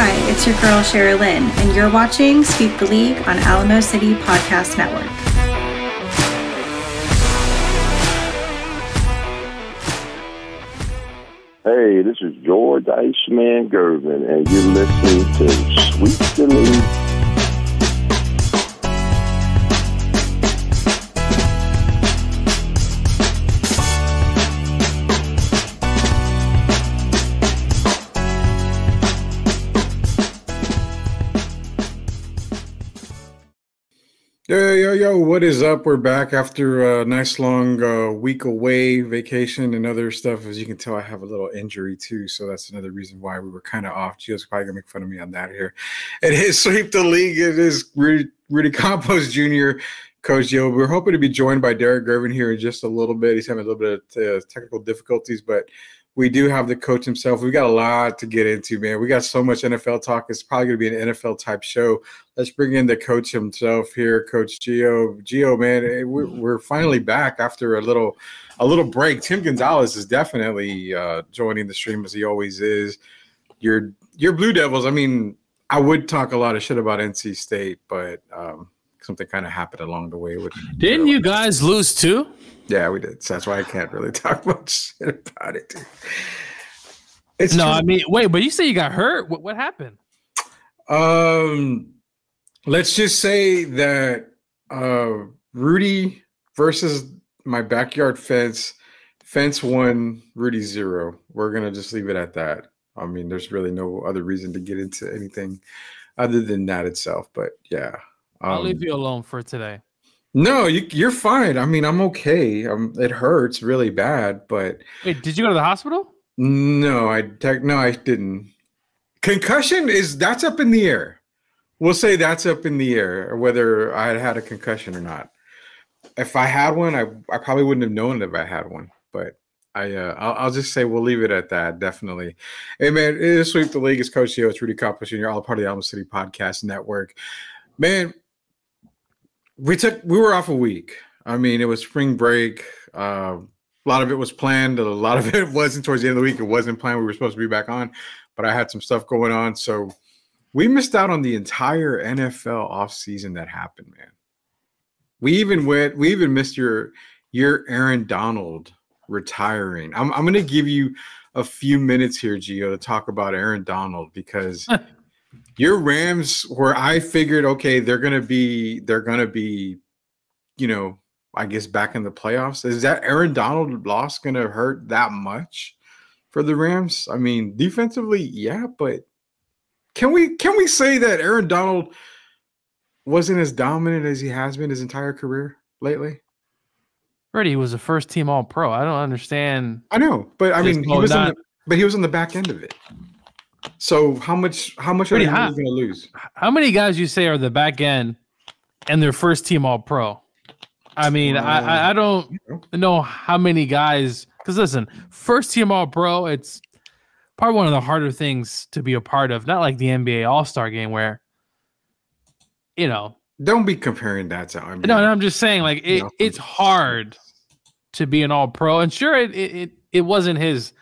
Hi, it's your girl Sherry Lynn, and you're watching Sweep the League on Alamo City Podcast Network. Hey, this is George Iceman Gervin, and you're listening to Sweep the League. Yo, what is up? We're back after a nice long week away, vacation and other stuff. As you can tell, I have a little injury too, so that's another reason why we were kind of off. Gio's probably going to make fun of me on that here. It is Sweep the League. It is Rudy Campos Jr., Coach Gio. We're hoping to be joined by Derek Gervin here in just a little bit. He's having a little bit of technical difficulties, but we do have the coach himself. We've got a lot to get into, man. We got so much NFL talk. It's probably going to be an NFL-type show. Let's bring in the coach himself here, Coach Gio. Gio, man, we're finally back after a little break. Tim Gonzalez is definitely joining the stream as he always is. Your Blue Devils, I mean, I would talk a lot of shit about NC State, but something kind of happened along the way. Didn't you guys lose too? Yeah, we did. So that's why I can't really talk much shit about it. I mean, wait, but you say you got hurt. What happened? Let's just say that Rudy versus my backyard fence. Fence 1, Rudy 0. We're gonna just leave it at that. I mean, there's really no other reason to get into anything other than that itself. But yeah, I'll leave you alone for today. No, you're fine. I mean, I'm okay. It hurts really bad, but wait, did you go to the hospital? No, I didn't. Concussion that's up in the air. We'll say that's up in the air, whether I had a concussion or not. If I had one, I probably wouldn't have known if I had one. But I'll just say we'll leave it at that. Definitely. Hey man, it is Sweep the League. It's Coach Gio. It's Rudy Campos Jr., all part of the Alamo City Podcast Network. Man. We were off a week. I mean, it was spring break. A lot of it was planned. A lot of it wasn't. Towards the end of the week, it wasn't planned. We were supposed to be back on, but I had some stuff going on. So we missed out on the entire NFL offseason that happened, man. We even missed your Aaron Donald retiring. I'm going to give you a few minutes here, Gio, to talk about Aaron Donald because – your Rams, where I figured, okay, they're gonna be, I guess back in the playoffs. Is that Aaron Donald loss gonna hurt that much for the Rams? I mean, defensively, yeah, but can we say that Aaron Donald wasn't as dominant as he has been his entire career lately? He was a first-team All-Pro. I don't understand. I know, but I mean, he was on the back end of it. So how much are you going to lose? How many guys you say are the back end and their first team all pro? I mean, I don't know how many guys, because listen, first team all pro, it's probably one of the harder things to be a part of. Not like the NBA All-Star game where, don't be comparing that to NBA. No, I'm just saying like it's hard to be an all pro. And sure, it wasn't his,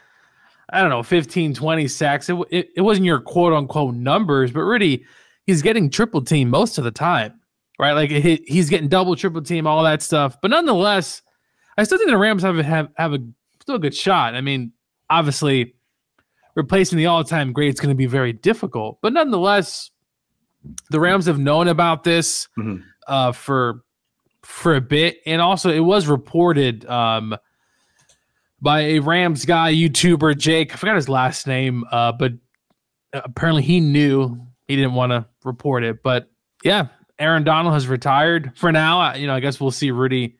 I don't know, 15, 20 sacks. It wasn't your quote-unquote numbers, but really, he's getting triple team most of the time, right? Like, he's getting double, triple team, all that stuff. But nonetheless, I still think the Rams have still a good shot. I mean, obviously, replacing the all-time great is going to be very difficult. But nonetheless, the Rams have known about this for a bit. And also, it was reported by a Rams guy, YouTuber, Jake. I forgot his last name, but apparently he knew. He didn't want to report it. But, yeah, Aaron Donald has retired for now. I guess we'll see, Rudy,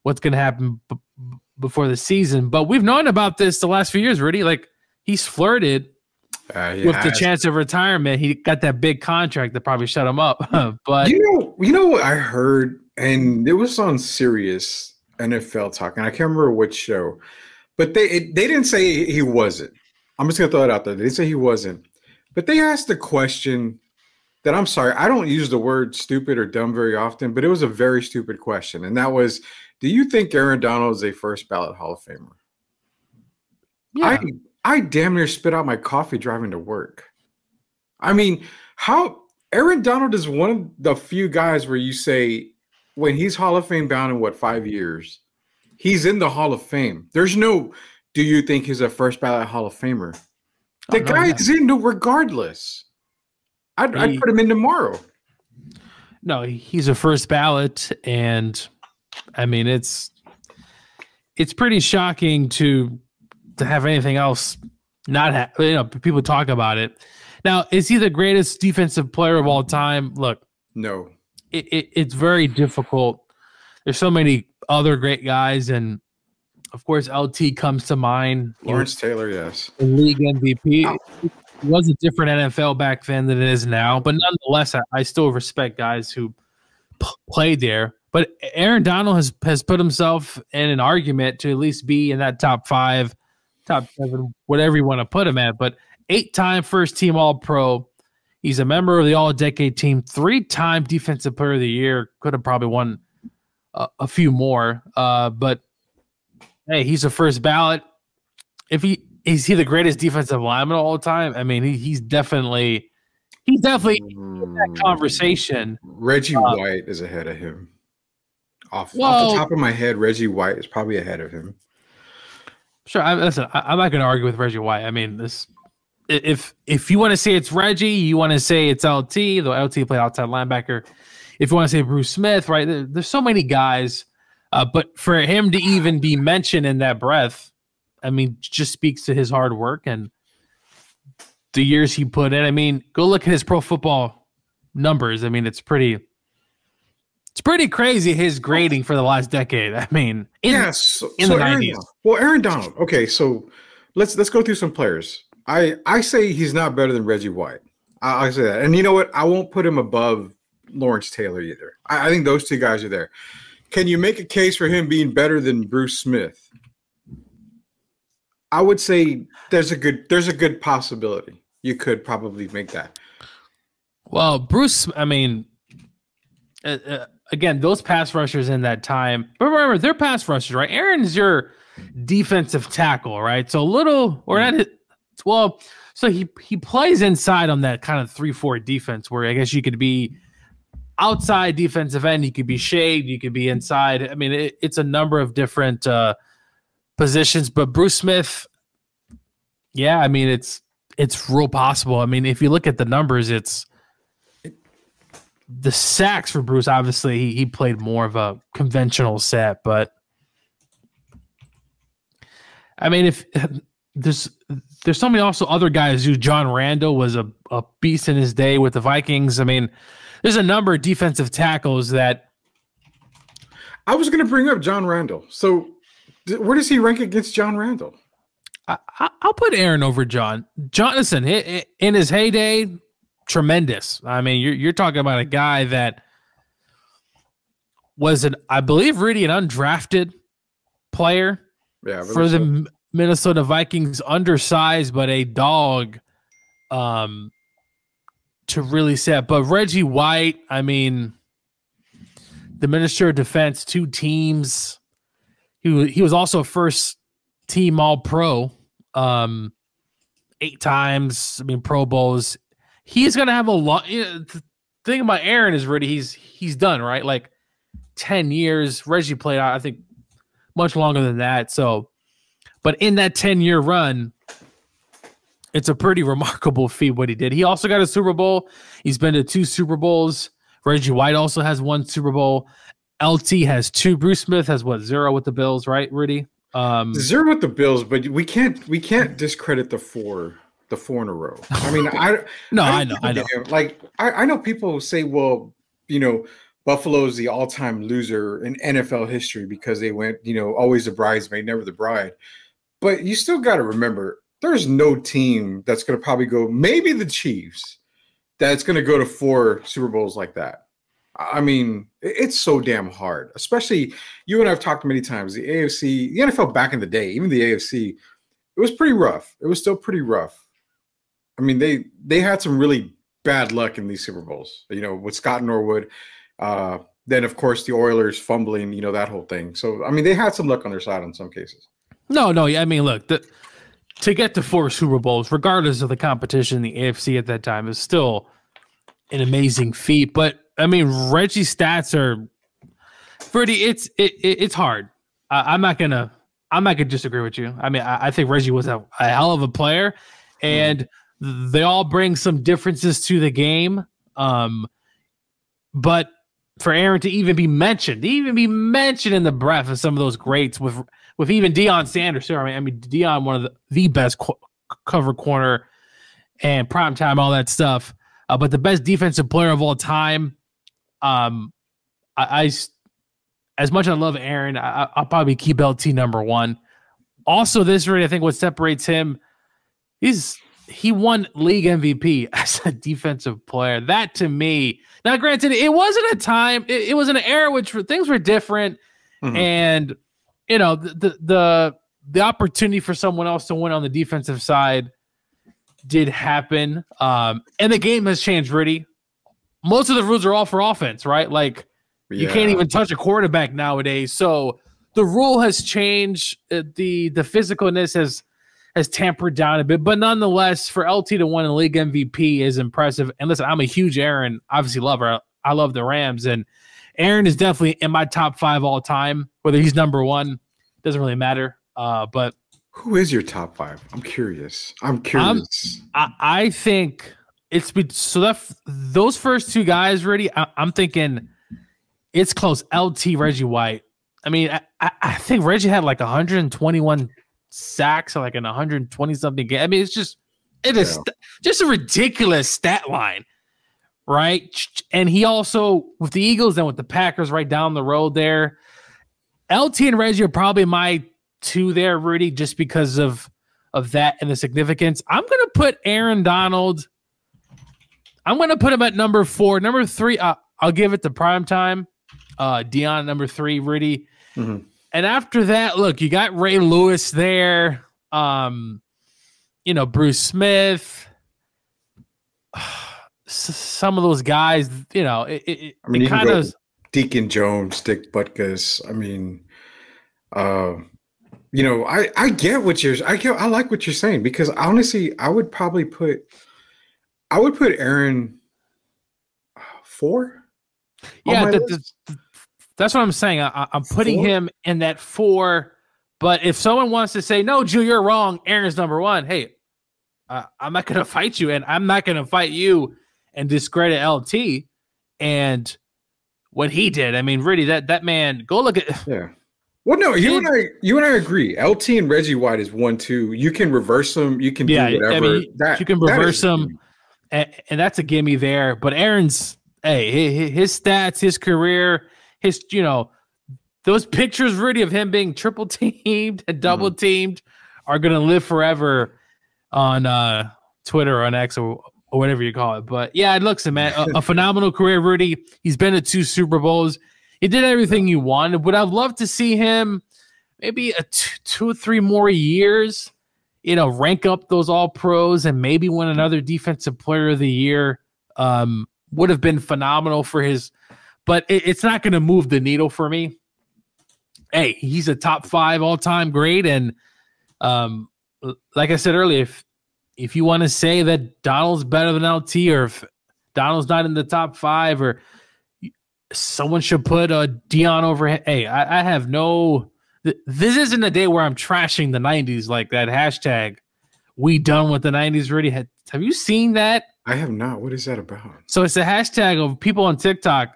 what's going to happen before the season. But we've known about this the last few years, Rudy. Like, he's flirted with the chance of retirement. He got that big contract that probably shut him up. But you know what I heard, and it was on Sirius NFL Talk, and I can't remember which show. But they didn't say he wasn't. I'm just going to throw it out there. They didn't say he wasn't. But they asked a question that, I'm sorry, I don't use the word stupid or dumb very often, but it was a very stupid question. And that was, do you think Aaron Donald is a first ballot Hall of Famer? Yeah. I damn near spit out my coffee driving to work. I mean, how Aaron Donald is one of the few guys where you say when he's Hall of Fame bound in 5 years, he's in the Hall of Fame. There's no, do you think he's a first ballot Hall of Famer? The guy is in regardless. I'd put him in tomorrow. No, he's a first ballot, and I mean it's pretty shocking to have anything else not have. People talk about it. Now, is he the greatest defensive player of all time? Look, no. It's very difficult. There's so many other great guys, and of course, LT comes to mind. Lawrence Taylor, yes. The league MVP. It was a different NFL back then than it is now, but nonetheless, I still respect guys who played there. But Aaron Donald has put himself in an argument to at least be in that top 5, top 7, whatever you want to put him at. But 8-time first-team All-Pro. He's a member of the All-Decade team, 3-time Defensive Player of the Year. Could have probably won a few more. But, hey, he's a first ballot. Is he the greatest defensive lineman of all time? I mean, he's definitely in that conversation. Reggie White is ahead of him. Off the top of my head, Reggie White is probably ahead of him. Sure. I'm not going to argue with Reggie White. I mean, if you want to say it's Reggie, you want to say it's LT, though LT played outside linebacker. If you want to say Bruce Smith, right? There's so many guys. But for him to even be mentioned in that breath, I mean, just speaks to his hard work and the years he put in. I mean, go look at his pro football numbers. I mean, it's pretty crazy, his grading for the last decade. I mean, in the 90s. Aaron Donald. Okay, so let's go through some players. I say he's not better than Reggie White. I say that. And you know what? I won't put him above Lawrence Taylor either. I think those two guys are there. Can you make a case for him being better than Bruce Smith? I would say there's a good possibility. You could probably make that. Well, Bruce, I mean, again, those pass rushers in that time, but remember, they're pass rushers, right? Aaron's your defensive tackle, right? So so he plays inside on that kind of 3-4 defense where I guess you could be outside defensive end, you could be shade, you could be inside. I mean, it's a number of different positions, but Bruce Smith, yeah, I mean, it's real possible. I mean, if you look at the numbers, it's the sacks for Bruce. Obviously, he played more of a conventional set, but I mean, if there's so many also other guys who John Randall was a beast in his day with the Vikings. I mean, there's a number of defensive tackles that I was going to bring up John Randall. So where does he rank against John Randall? I'll put Aaron over John. Listen, in his heyday, tremendous. I mean, you're talking about a guy that was I believe, really an undrafted player for the Minnesota Vikings, undersized, but a dog to really set. But Reggie White, I mean, the Minister of Defense, 2 teams. He was also first team All-Pro 8 times. I mean, Pro Bowls. He's going to have a lot. The thing about Aaron is really he's done, right? Like 10 years. Reggie played, I think, much longer than that. So, but in that 10-year run, it's a pretty remarkable feat what he did. He also got a Super Bowl. He's been to 2 Super Bowls. Reggie White also has 1 Super Bowl. LT has 2. Bruce Smith has 0 with the Bills, right, Rudy? 0 with the Bills, but we can't discredit the 4 in a row. I mean, I know. Like I know people say, well, Buffalo's the all-time loser in NFL history because they went, always the bridesmaid, never the bride. But you still got to remember, there's no team that's going to probably go, maybe the Chiefs, that's going to go to 4 Super Bowls like that. I mean, it's so damn hard, especially you and I have talked many times. The AFC, the NFL back in the day, even the AFC, it was pretty rough. It was still pretty rough. I mean, they had some really bad luck in these Super Bowls, with Scott Norwood. Then, of course, the Oilers fumbling, that whole thing. So, I mean, they had some luck on their side in some cases. No. I mean, look, to get to 4 Super Bowls, regardless of the competition in the AFC at that time, is still an amazing feat. But I mean, Reggie's stats are pretty. It's hard. I'm not gonna disagree with you. I mean, I think Reggie was a hell of a player, and they all bring some differences to the game. But for Aaron to even be mentioned in the breath of some of those greats with even Deion Sanders. I mean, Deion, one of the best cover corner and primetime, all that stuff. But the best defensive player of all time. I as much as I love Aaron, I'll probably keep LT number 1. Also, this really, I think what separates him is he won league MVP as a defensive player. That to me, now granted, it wasn't a time, it was an era which things were different, and you know the opportunity for someone else to win on the defensive side did happen, and the game has changed. Really, most of the rules are all for offense, right? Like you can't even touch a quarterback nowadays, so the rule has changed. The physicalness has tampered down a bit, but nonetheless, for LT to win a league MVP is impressive. And listen, I'm a huge Aaron, obviously lover. I love the Rams, and Aaron is definitely in my top 5 all time. Whether he's number 1 doesn't really matter. But who is your top 5? I'm curious. I think it's so that those first 2 guys, really. I'm thinking it's close. LT, Reggie White. I mean, I think Reggie had like 121 sacks or like an 120 something game. I mean, it is just a ridiculous stat line, right? And he also with the Eagles and with the Packers right down the road there. LT and Reggie are probably my 2 there, Rudy, just because of that and the significance. I'm gonna put Aaron Donald. I'm gonna put him at number 4. Number 3, I'll give it to primetime. Deion number 3, Rudy. And after that, look, you got Ray Lewis there. You know, Bruce Smith. Some of those guys, you know, it kind of Deacon Jones, Dick Butkus. I mean, you know, I get what I like what you're saying, because honestly, I would put Aaron 4. Yeah, that's what I'm saying. I'm putting 4? Him in that 4. But if someone wants to say, no, Drew, you're wrong, Aaron's number 1, hey, I'm not going to fight you, and I'm not going to fight you and discredit LT and what he did. I mean, really, that man, go look at. Yeah. Well, no, you and I agree. LT and Reggie White is 1, 2. You can reverse them. You can do whatever. I mean, you can reverse them, and that's a gimme there. But Aaron's, hey, his stats, his career, his, you know, those pictures, Rudy, of him being triple teamed and double teamed are going to live forever on Twitter or on X or whatever you call it. But yeah, it looks, man, a phenomenal career, Rudy. He's been to 2 Super Bowls. He did everything you wanted. Would I've loved to see him maybe 2 or 3 more years, you know, rank up those all pros and maybe win another defensive player of the year. Would have been phenomenal for his, but it's not going to move the needle for me. Hey, he's a top 5 all-time great. And like I said earlier, if you want to say that Donald's better than LT, or if Donald's not in the top 5, or someone should put Deion over, hey, I have no – this isn't a day where I'm trashing the 90s like that hashtag we done with the 90s already. Have you seen that? I have not. What is that about? So it's a hashtag of people on TikTok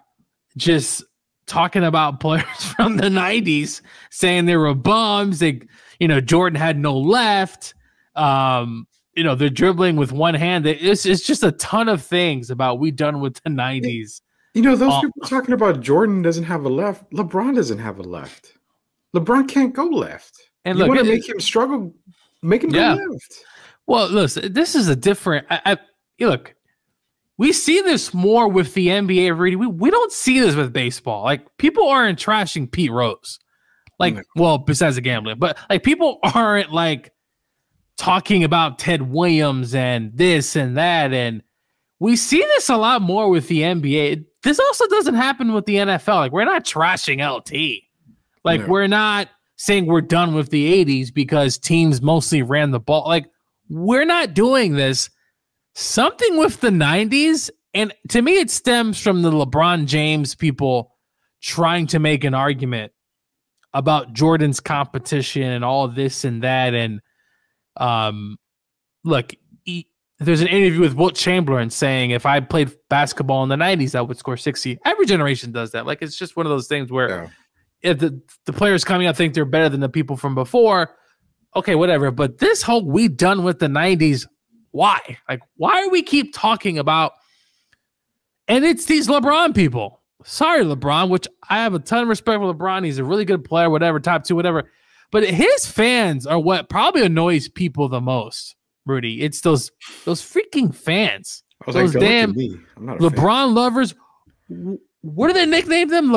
just talking about players from the 90s, saying they were bums. They, you know, Jordan had no left. You know, they're dribbling with one hand. It's just a ton of things about we done with the 90s. You know, those people talking about Jordan doesn't have a left. LeBron doesn't have a left. LeBron can't go left. And you want to make him struggle, make him go left. Well, listen, this is a different. Look, we see this more with the NBA. Rudy, we don't see this with baseball. Like, people aren't trashing Pete Rose. Like, well, besides the gambling, but like, people aren't like talking about Ted Williams and this and that. And we see this a lot more with the NBA. This also doesn't happen with the NFL. Like, we're not trashing LT. Like, we're not saying we're done with the 80s because teams mostly ran the ball. Like, we're not doing this. Something with the 90s, and to me, it stems from the LeBron James people trying to make an argument about Jordan's competition and all this and that. And look, there's an interview with Wilt Chamberlain saying if I played basketball in the 90s, I would score 60. Every generation does that. Like, it's just one of those things where if the players coming out think they're better than the people from before, okay, whatever. But this whole we done with the 90s, why? Like, why do we keep talking about? And it's these LeBron people. Sorry, LeBron, which I have a ton of respect for LeBron. He's a really good player, whatever, top 2, whatever. But his fans are what probably annoys people the most, Rudy. It's those freaking fans. Those damn LeBron lovers. What do they nickname them?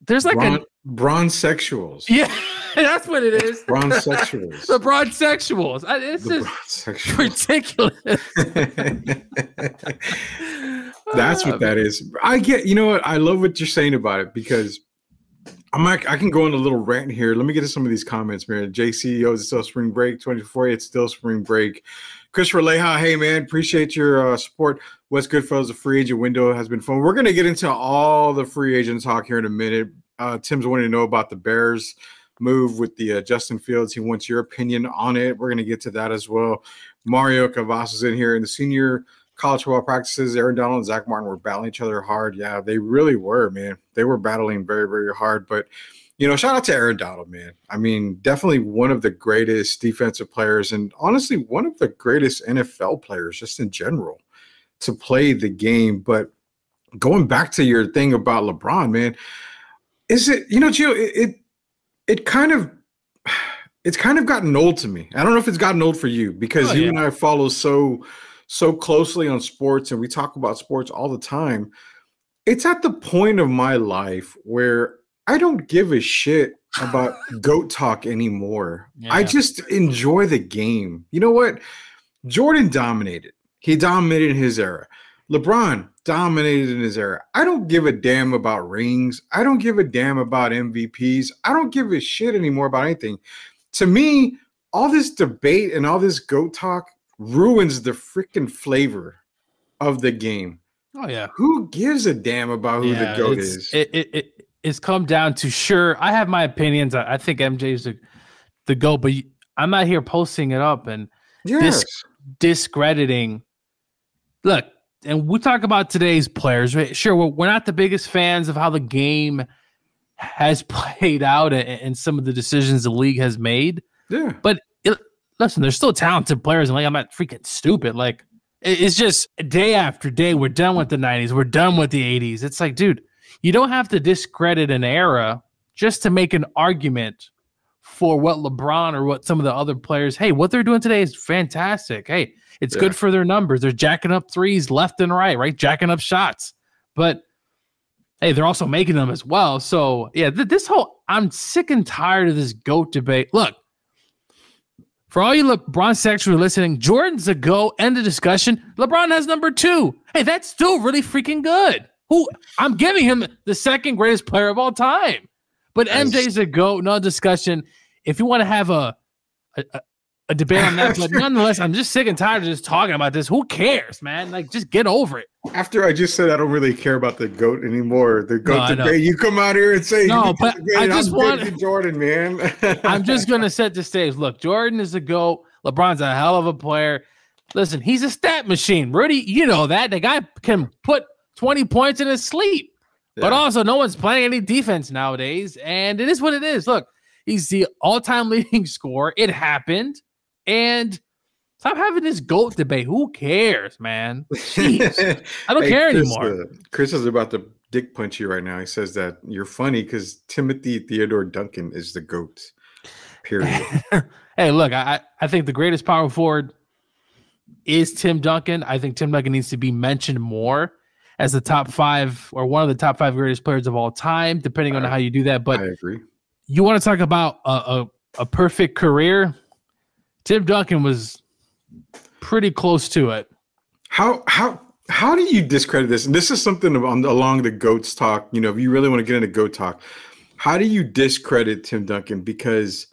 There's like Bronzexuals. Yeah, that's what it is. Bronzexuals. The Bronzexuals. It's just ridiculous. That's what that is. I get, you know what? I love what you're saying about it because I can go on a little rant here. Let me get to some of these comments, man. JC, it's still spring break. 24, it's still spring break. Christopher Leha, hey, man, appreciate your support. What's good, fellas? The free agent window has been fun. We're going to get into all the free agent talk here in a minute. Tim's wanting to know about the Bears move with the Justin Fields. He wants your opinion on it. We're going to get to that as well. Mario Cavas is in here. In the senior college football practices, Aaron Donald and Zach Martin were battling each other hard. Yeah, they really were, man. They were battling very, very hard. But, you know, shout out to Aaron Donald, man. I mean, definitely one of the greatest defensive players and honestly one of the greatest NFL players just in general to play the game. But going back to your thing about LeBron, man, is it, you know, Gio, it's kind of gotten old to me. I don't know if it's gotten old for you because you and I follow so closely on sports and we talk about sports all the time. It's at the point of my life where I don't give a shit about GOAT talk anymore. I just enjoy the game. You know what? Jordan dominated. He dominated his era. LeBron dominated in his era. I don't give a damn about rings. I don't give a damn about MVPs. I don't give a shit anymore about anything. To me, all this debate and all this GOAT talk ruins the freaking flavor of the game. Oh, yeah. Who gives a damn about who the GOAT is? It's come down to, sure, I have my opinions. I think MJ's the GOAT, but I'm not here posting it up and discrediting. Look, and we talk about today's players, right? Sure, we're not the biggest fans of how the game has played out and some of the decisions the league has made. Yeah. But listen, there's still talented players, and like, I'm not freaking stupid. Like, it's just day after day, we're done with the 90s. We're done with the 80s. It's like, dude, you don't have to discredit an era just to make an argument for what LeBron or what some of the other players, hey, what they're doing today is fantastic. Hey, it's good for their numbers. They're jacking up threes left and right? Jacking up shots. But, hey, they're also making them as well. So, yeah, this whole – I'm sick and tired of this GOAT debate. Look, for all you LeBron sexually listening, Jordan's a GOAT. End of discussion. LeBron has number 2. Hey, that's still really freaking good. I'm giving him the second greatest player of all time. But MJ's a GOAT, no discussion. If you want to have a debate on that, but nonetheless, I'm just sick and tired of just talking about this. Who cares, man? Like, just get over it. After I just said I don't really care about the GOAT anymore, the GOAT debate, you come out here and say, no, but I just want Jordan, man. I'm just going to set the stage. Look, Jordan is a GOAT. LeBron's a hell of a player. Listen, he's a stat machine. Rudy, you know that. The guy can put 20 points in his sleep. But also, no one's playing any defense nowadays, and it is what it is. Look, he's the all-time leading scorer. It happened, and stop having this GOAT debate. Who cares, man? Jeez. I don't care anymore. Chris is about to dick punch you right now. He says that you're funny because Timothy Theodore Duncan is the GOAT, period. Hey, look, I think the greatest power forward is Tim Duncan. I think Tim Duncan needs to be mentioned more as the top 5 or one of the top 5 greatest players of all time, depending on how you do that. But I agree. You want to talk about a perfect career? Tim Duncan was pretty close to it. How do you discredit this? And this is something along the GOATs talk. You know, if you really want to get into GOAT talk, How do you discredit Tim Duncan? Because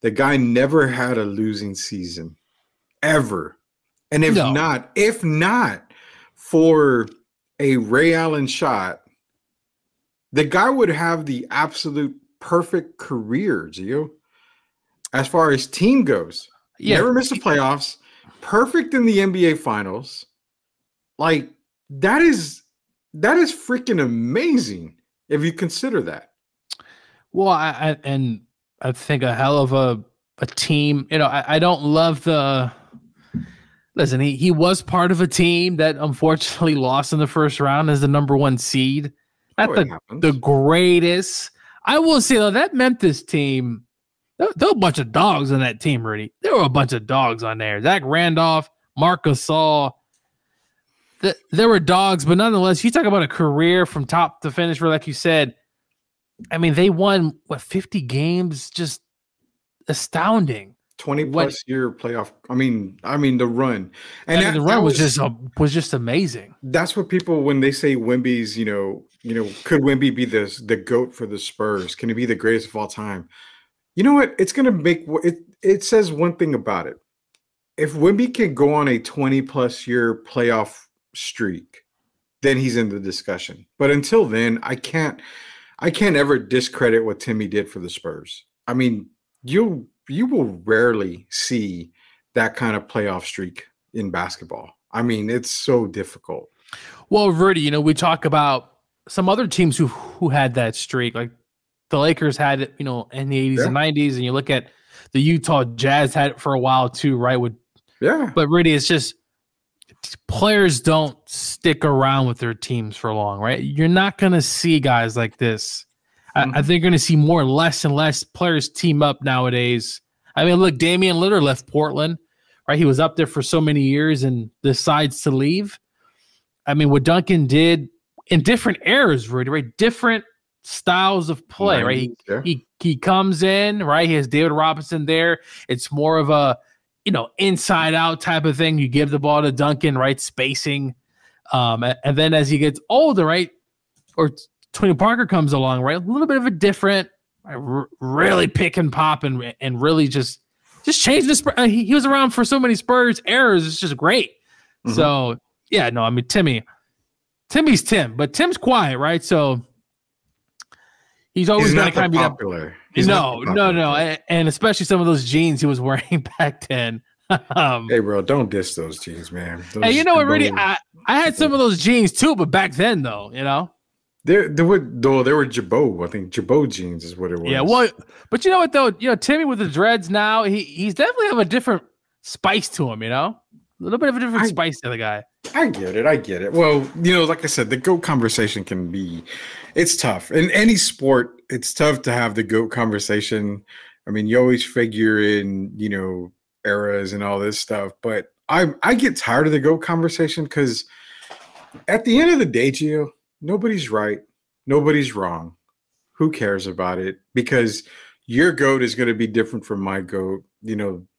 the guy never had a losing season, ever. And if not for a Ray Allen shot, the guy would have the absolute perfect career, Gio. As far as team goes, never missed the playoffs, perfect in the NBA Finals. Like that is freaking amazing if you consider that. Well, I think a hell of a team. You know, I don't love the. Listen, he was part of a team that unfortunately lost in the first round as the number 1 seed. Not the greatest. I will say though, that Memphis team, there were a bunch of dogs on that team, Rudy. There were a bunch of dogs on there. Zach Randolph, Marc Gasol. There were dogs, but nonetheless, you talk about a career from top to finish where, like you said, I mean, they won, 50 games? Just astounding. 20-plus year playoff. I mean, the run. And the run was just amazing. That's what people, when they say Wemby's, could Wemby be the GOAT for the Spurs? Can he be the greatest of all time? You know what? It's going to make it says one thing about it. If Wemby can go on a 20-plus year playoff streak, then he's in the discussion. But until then, I can't ever discredit what Timmy did for the Spurs. I mean, you will rarely see that kind of playoff streak in basketball. I mean, it's so difficult. Well, Rudy, we talk about some other teams who had that streak. Like the Lakers had it, in the 80s and 90s, and you look at the Utah Jazz had it for a while too, right? But Rudy, it's just players don't stick around with their teams for long, right? You're not going to see guys like this. I think you're going to see less and less players team up nowadays. I mean, look, Damian Lillard left Portland, right? He was up there for so many years and decides to leave. I mean, what Duncan did in different eras, Rudy, right? Different styles of play, right? He comes in, right? He has David Robinson there. It's more of a, inside out type of thing. You give the ball to Duncan, right? Spacing. And then as he gets older, right? Or Tony Parker comes along, right? A little bit of a different, really pick and pop and really just change this. He was around for so many Spurs eras. It's just great. So yeah, no, I mean, Timmy's Tim, but Tim's quiet, right? So he's always going to kind of be popular. No. And especially some of those jeans he was wearing back then. Hey, bro, don't diss those jeans, man. Hey, you know what, Rudy? I had some of those jeans too, but back then, though, They were Jabot. I think Jabot jeans is what it was. Yeah, well, but you know what though? Timmy with the dreads now, he's definitely have a different spice to him. A little bit of a different spice to the guy. I get it. Well, like I said, the GOAT conversation it's tough in any sport. It's tough to have the GOAT conversation. I mean, you always figure in eras and all this stuff, but I get tired of the GOAT conversation because at the end of the day, Gio, nobody's right. Nobody's wrong. Who cares about it? Because your GOAT is going to be different from my GOAT,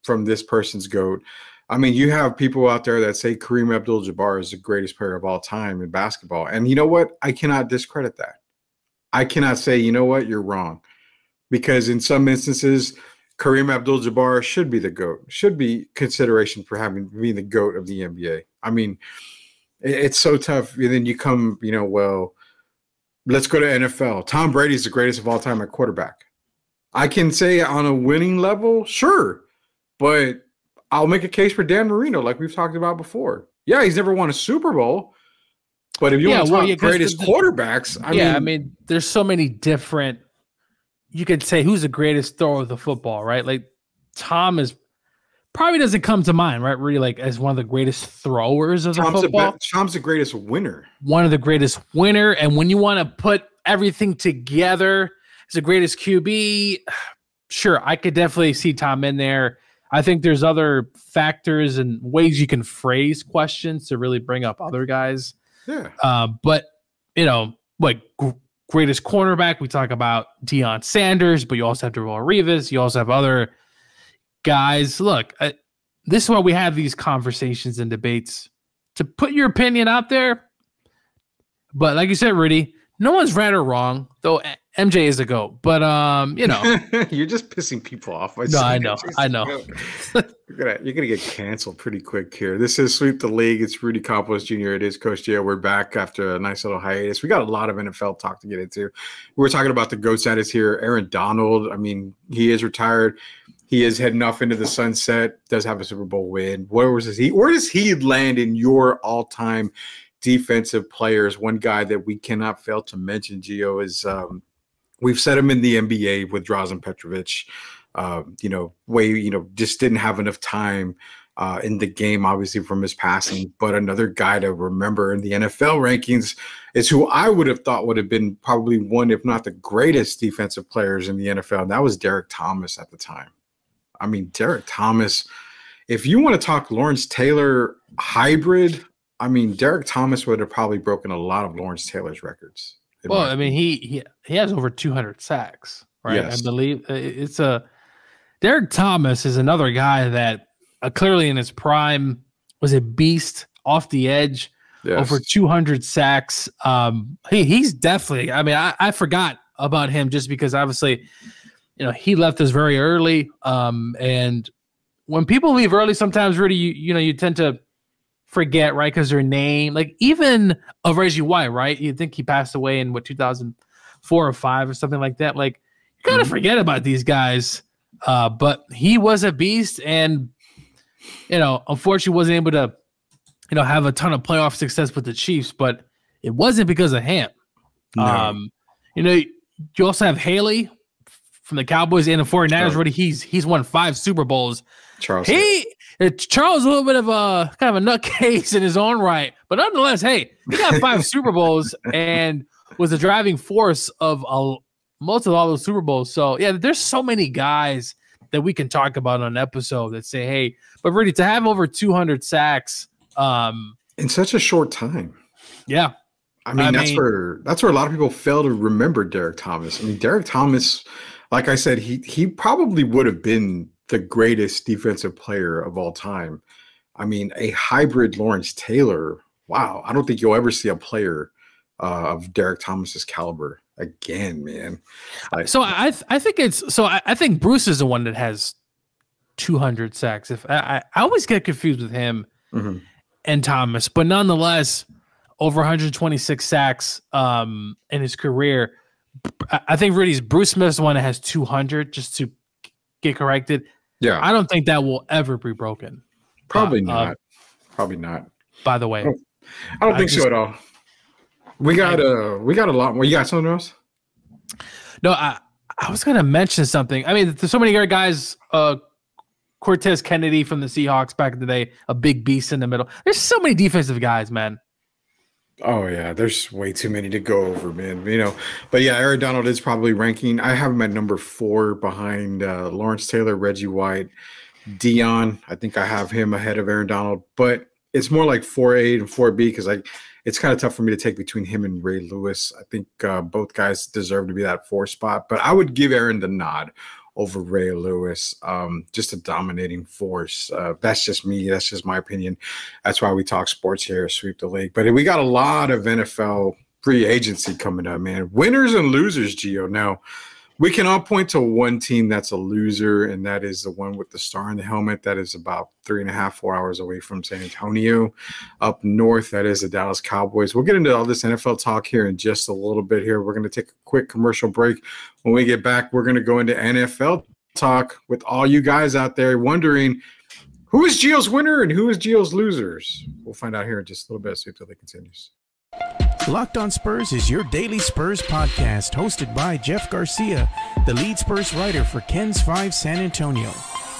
from this person's GOAT. I mean, you have people out there that say Kareem Abdul-Jabbar is the greatest player of all time in basketball. And you know what? I cannot discredit that. I cannot say, you know what? You're wrong. Because in some instances, Kareem Abdul-Jabbar should be the GOAT, should be consideration for being the GOAT of the NBA. I mean, it's so tough. And then you come, well, let's go to NFL. Tom Brady's the greatest of all time at quarterback. I can say on a winning level, sure, but I'll make a case for Dan Marino, like we've talked about before. Yeah, he's never won a Super Bowl, but if you want to talk greatest quarterbacks, I mean, there's so many different. You could say who's the greatest thrower of the football, right? Like Tom probably doesn't come to mind, right? Really, like as one of the greatest throwers of the football. Tom's the greatest winner. One of the greatest winner, and when you want to put everything together as the greatest QB, sure, I could definitely see Tom in there. I think there's other factors and ways you can phrase questions to really bring up other guys. Yeah. But greatest cornerback, we talk about Deion Sanders, but you also have Darrelle Revis. You also have other guys. Look, this is why we have these conversations and debates to put your opinion out there. But like you said, Rudy, no one's right or wrong, though MJ is a GOAT. But you're just pissing people off. No, I know. You're gonna get canceled pretty quick here. This is Sweep the League. It's Rudy Campos Jr. It is Coach Gio. We're back after a nice little hiatus. We got a lot of NFL talk to get into. We're talking about the GOAT status here. Aaron Donald. I mean, he is retired. He is heading off into the sunset. Does have a Super Bowl win. Where does he land in your all-time defensive players? One guy that we cannot fail to mention, Gio, is we've set him in the NBA with Drazen Petrovic. Just didn't have enough time in the game, obviously, from his passing. But another guy to remember in the NFL rankings is who I would have thought would have been probably one, if not the greatest defensive players in the NFL. And that was Derek Thomas at the time. I mean, Derek Thomas, if you want to talk Lawrence Taylor hybrid, I mean, Derek Thomas would have probably broken a lot of Lawrence Taylor's records. Well, I mean, he has over 200 sacks, right? Yes. I believe Derek Thomas is another guy that clearly in his prime was a beast off the edge, over 200 sacks. He's definitely, I mean, I forgot about him just because obviously, he left us very early. And when people leave early, sometimes really, you tend to forget, right? Because their name, like even of Reggie White, right? You think he passed away in 2004 or 5 or something like that. Like you kind of forget about these guys. But he was a beast, and unfortunately wasn't able to, have a ton of playoff success with the Chiefs. But it wasn't because of him. No. You also have Haley from the Cowboys and the 49ers. Already, he's won 5 Super Bowls. Charles is a little bit of a kind of a nutcase in his own right, but nonetheless, hey, he got 5 Super Bowls and was the driving force of most of all those Super Bowls. So yeah, there's so many guys that we can talk about on an episode that say, hey, but really to have over 200 sacks in such a short time. Yeah. I mean, that's where a lot of people fail to remember Derek Thomas. I mean, Derek Thomas, like I said, he probably would have been the greatest defensive player of all time. I mean, a hybrid Lawrence Taylor. Wow. I don't think you'll ever see a player of Derek Thomas's caliber again, man. I think Bruce is the one that has 200 sacks. If I always get confused with him and Thomas, but nonetheless, over 126 sacks in his career. I think Rudy's Bruce Smith's the one that has 200, just to get corrected. Yeah, I don't think that will ever be broken. Probably not. Probably not. By the way, I don't think so at all. We got a lot more. You got something else? No, I was going to mention something. I mean, there's so many great guys. Cortez Kennedy from the Seahawks back in the day, a big beast in the middle. There's so many defensive guys, man. Oh yeah, there's way too many to go over, man. But yeah, Aaron Donald is probably ranking. I have him at number 4 behind Lawrence Taylor, Reggie White, Dion. I think I have him ahead of Aaron Donald, but it's more like 4A and 4B because it's kind of tough for me to take between him and Ray Lewis. I think both guys deserve to be that 4 spot, but I would give Aaron the nod over Ray Lewis. Just a dominating force. That's just me. That's just my opinion. That's why we talk sports here, Sweep the League. But we got a lot of NFL free agency coming up, man. Winners and losers, Gio. Now, we can all point to one team that's a loser, and that is the one with the star in the helmet. That is about 3.5, 4 hours away from San Antonio. Up north, that is the Dallas Cowboys. We'll get into all this NFL talk here in just a little bit here. We're going to take a quick commercial break. When we get back, we're going to go into NFL talk with all you guys out there wondering who is Gio's winner and who is Gio's losers. We'll find out here in just a little bit. Sweep till it continues. Locked On Spurs is your daily Spurs podcast, hosted by Jeff Garcia, the lead Spurs writer for KENS 5 San Antonio.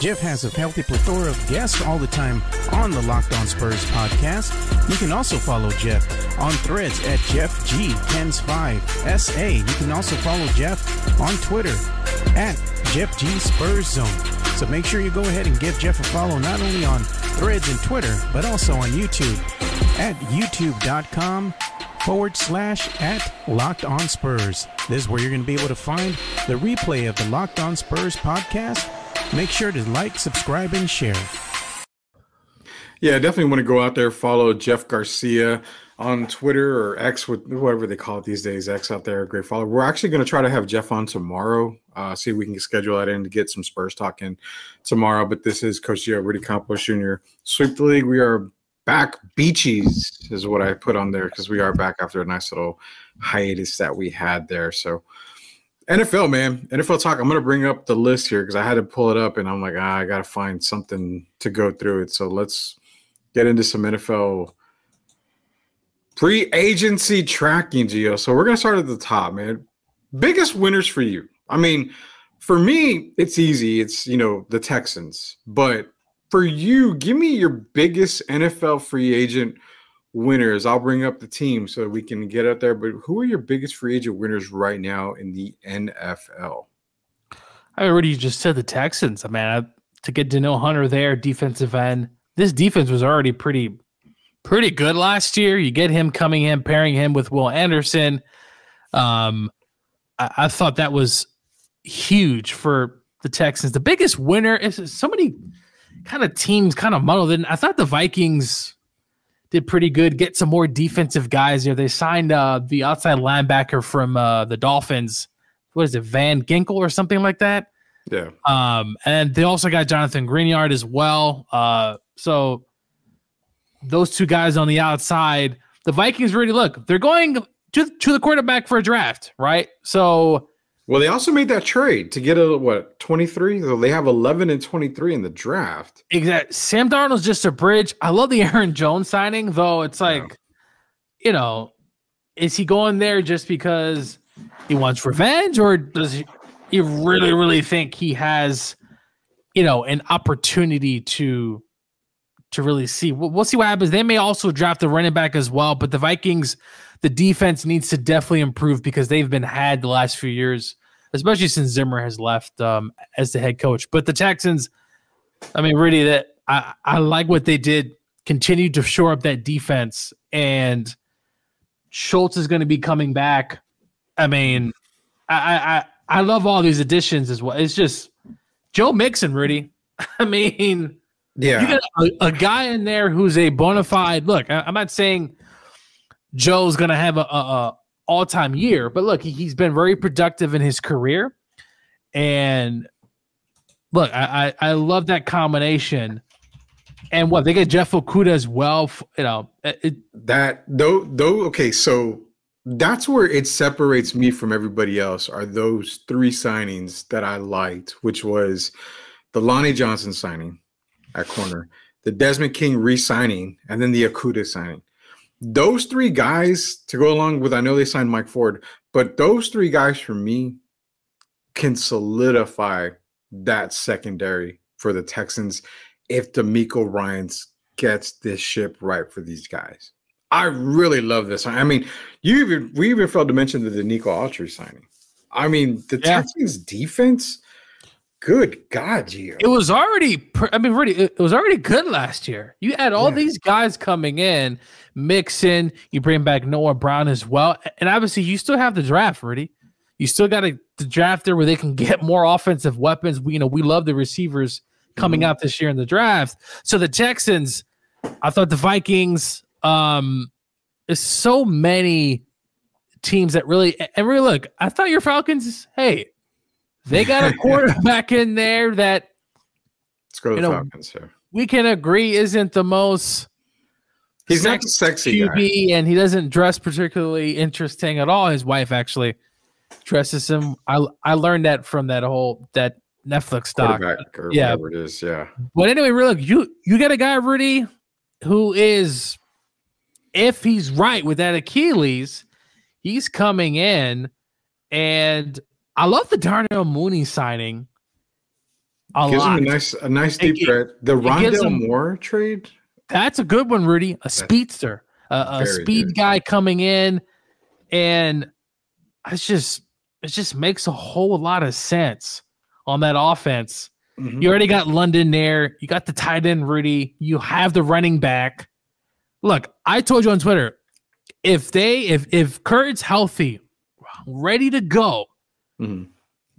Jeff has a healthy plethora of guests all the time on the Locked On Spurs podcast. You can also follow Jeff on Threads at JeffG KENS5SA. You can also follow Jeff on Twitter at JeffGSpursZone. So make sure you go ahead and give Jeff a follow not only on Threads and Twitter, but also on YouTube at youtube.com/@Locked On Spurs. This is where you're going to be able to find the replay of the Locked On Spurs podcast. Make sure to like, subscribe, and share. Yeah, I definitely want to go out there, follow Jeff Garcia on Twitter or X, with whatever they call it these days. X out there, great follower. We're actually going to try to have Jeff on tomorrow. See if we can schedule that in to get some Spurs talk in tomorrow. But this is Coach Gio, Rudy Campos Jr. Sweep the League. We are back. Beaches is what I put on there because we are back after a nice little hiatus that we had there. So NFL, man, NFL talk. I'm going to bring up the list here because I had to pull it up and I'm like, I got to find something to go through it. So let's get into some NFL free agency tracking, Gio. So we're going to start at the top, man. Biggest winners for you. I mean, for me, it's easy. It's, the Texans. But for you, give me your biggest NFL free agent winners. I'll bring up the team so we can get out there. But who are your biggest free agent winners right now in the NFL? I already just said the Texans. I mean, to get Danielle Hunter there, defensive end. This defense was already pretty good last year. You get him coming in, pairing him with Will Anderson. I thought that was huge for the Texans. The biggest winner is so many kind of teams kind of muddled in. I thought the Vikings did pretty good. Get some more defensive guys here. They signed the outside linebacker from the Dolphins. What is it, Van Ginkel or something like that? Yeah. And they also got Jonathan Greenyard as well. So those two guys on the outside, the Vikings really they're going to the quarterback for a draft, right? So, well, they also made that trade to get 23? So they have 11 and 23 in the draft. Exactly. Sam Darnold's just a bridge. I love the Aaron Jones signing, though. It's like, is he going there just because he wants revenge, or does he really, really think he has, an opportunity to really see? We'll see what happens. They may also draft a running back as well, but the Vikings, the defense needs to definitely improve because they've been had the last few years, especially since Zimmer has left as the head coach. But the Texans, I mean, really, I like what they did. Continue to shore up that defense, and Schultz is going to be coming back. I mean, I love all these additions as well. It's just Joe Mixon, Rudy. I mean, yeah, you got a guy in there who's a bona fide. Look, I'm not saying Joe's going to have a all-time year, but look, he's been very productive in his career. And look, I love that combination. And they get Jeff Okudah as well. Okay, so that's where it separates me from everybody else, are those three signings that I liked, which was the Lonnie Johnson signing at corner, the Desmond King re-signing, and then the Okudah signing. Those three guys to go along with, I know they signed Mike Ford, but those three guys for me can solidify that secondary for the Texans if DeMeco Ryans gets this ship right for these guys. I really love this. I mean, we even failed to mention the Nico Autry signing. I mean, the Texans defense, good God, Gio. It was already, it was already good last year. You had all these guys coming in, Mixon, you bring back Noah Brown as well. And obviously, you still have the draft, Rudy. You still got the draft there where they can get more offensive weapons. We love the receivers coming out this year in the draft. So the Texans, I thought the Vikings, there's so many teams that really look. I thought your Falcons, hey, they got a quarterback in there that, let's go to the Falcons here. We can agree isn't the most. He's not the sexy QB, guy, and he doesn't dress particularly interesting at all. His wife actually dresses him. I learned that from that Netflix doc. Or whatever it is, yeah. But anyway, look, you got a guy, Rudy, who is, if he's right with that Achilles, he's coming in, and I love the Darnell Mooney signing. Gives him a nice deep threat. The Rondale Moore trade. That's a good one, Rudy. A speedster, a speed guy coming in, and it just makes a whole lot of sense on that offense. Mm-hmm. You already got London there. You got the tight end, Rudy. You have the running back. Look, I told you on Twitter, if Kurt's healthy, ready to go,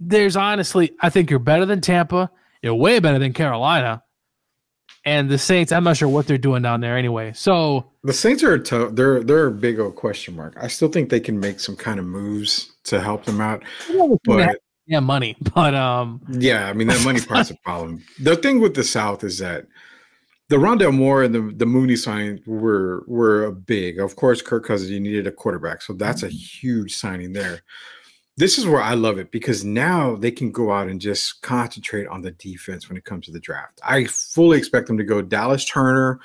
there's honestly, I think you're better than Tampa. You're way better than Carolina. And the Saints, I'm not sure what they're doing down there anyway. So the Saints are they're a big old question mark. I still think they can make some kind of moves to help them out. But money. But yeah, I mean that money part's a problem. The thing with the South is that the Rondale Moore and the Mooney signing were a big. Of course, Kirk Cousins, you needed a quarterback, so that's a huge signing there. This is where I love it because now they can go out and just concentrate on the defense when it comes to the draft. I fully expect them to go Dallas Turner,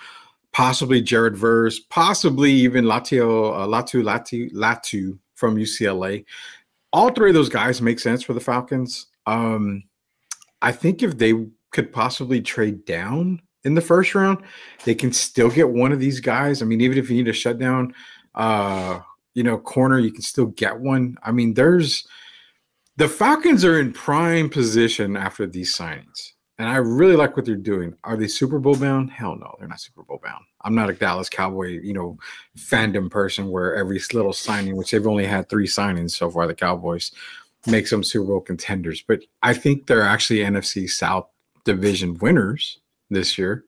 possibly Jared Verse, possibly even Latu from UCLA. All three of those guys make sense for the Falcons. I think if they could possibly trade down in the first round, they can still get one of these guys. I mean, even if you need a shutdown, corner, you can still get one. I mean, the Falcons are in prime position after these signings. And I really like what they're doing. Are they Super Bowl bound? Hell no, they're not Super Bowl bound. I'm not a Dallas Cowboy, fandom person where every little signing, which they've only had 3 signings so far, the Cowboys, makes them Super Bowl contenders. But I think they're actually NFC South division winners this year.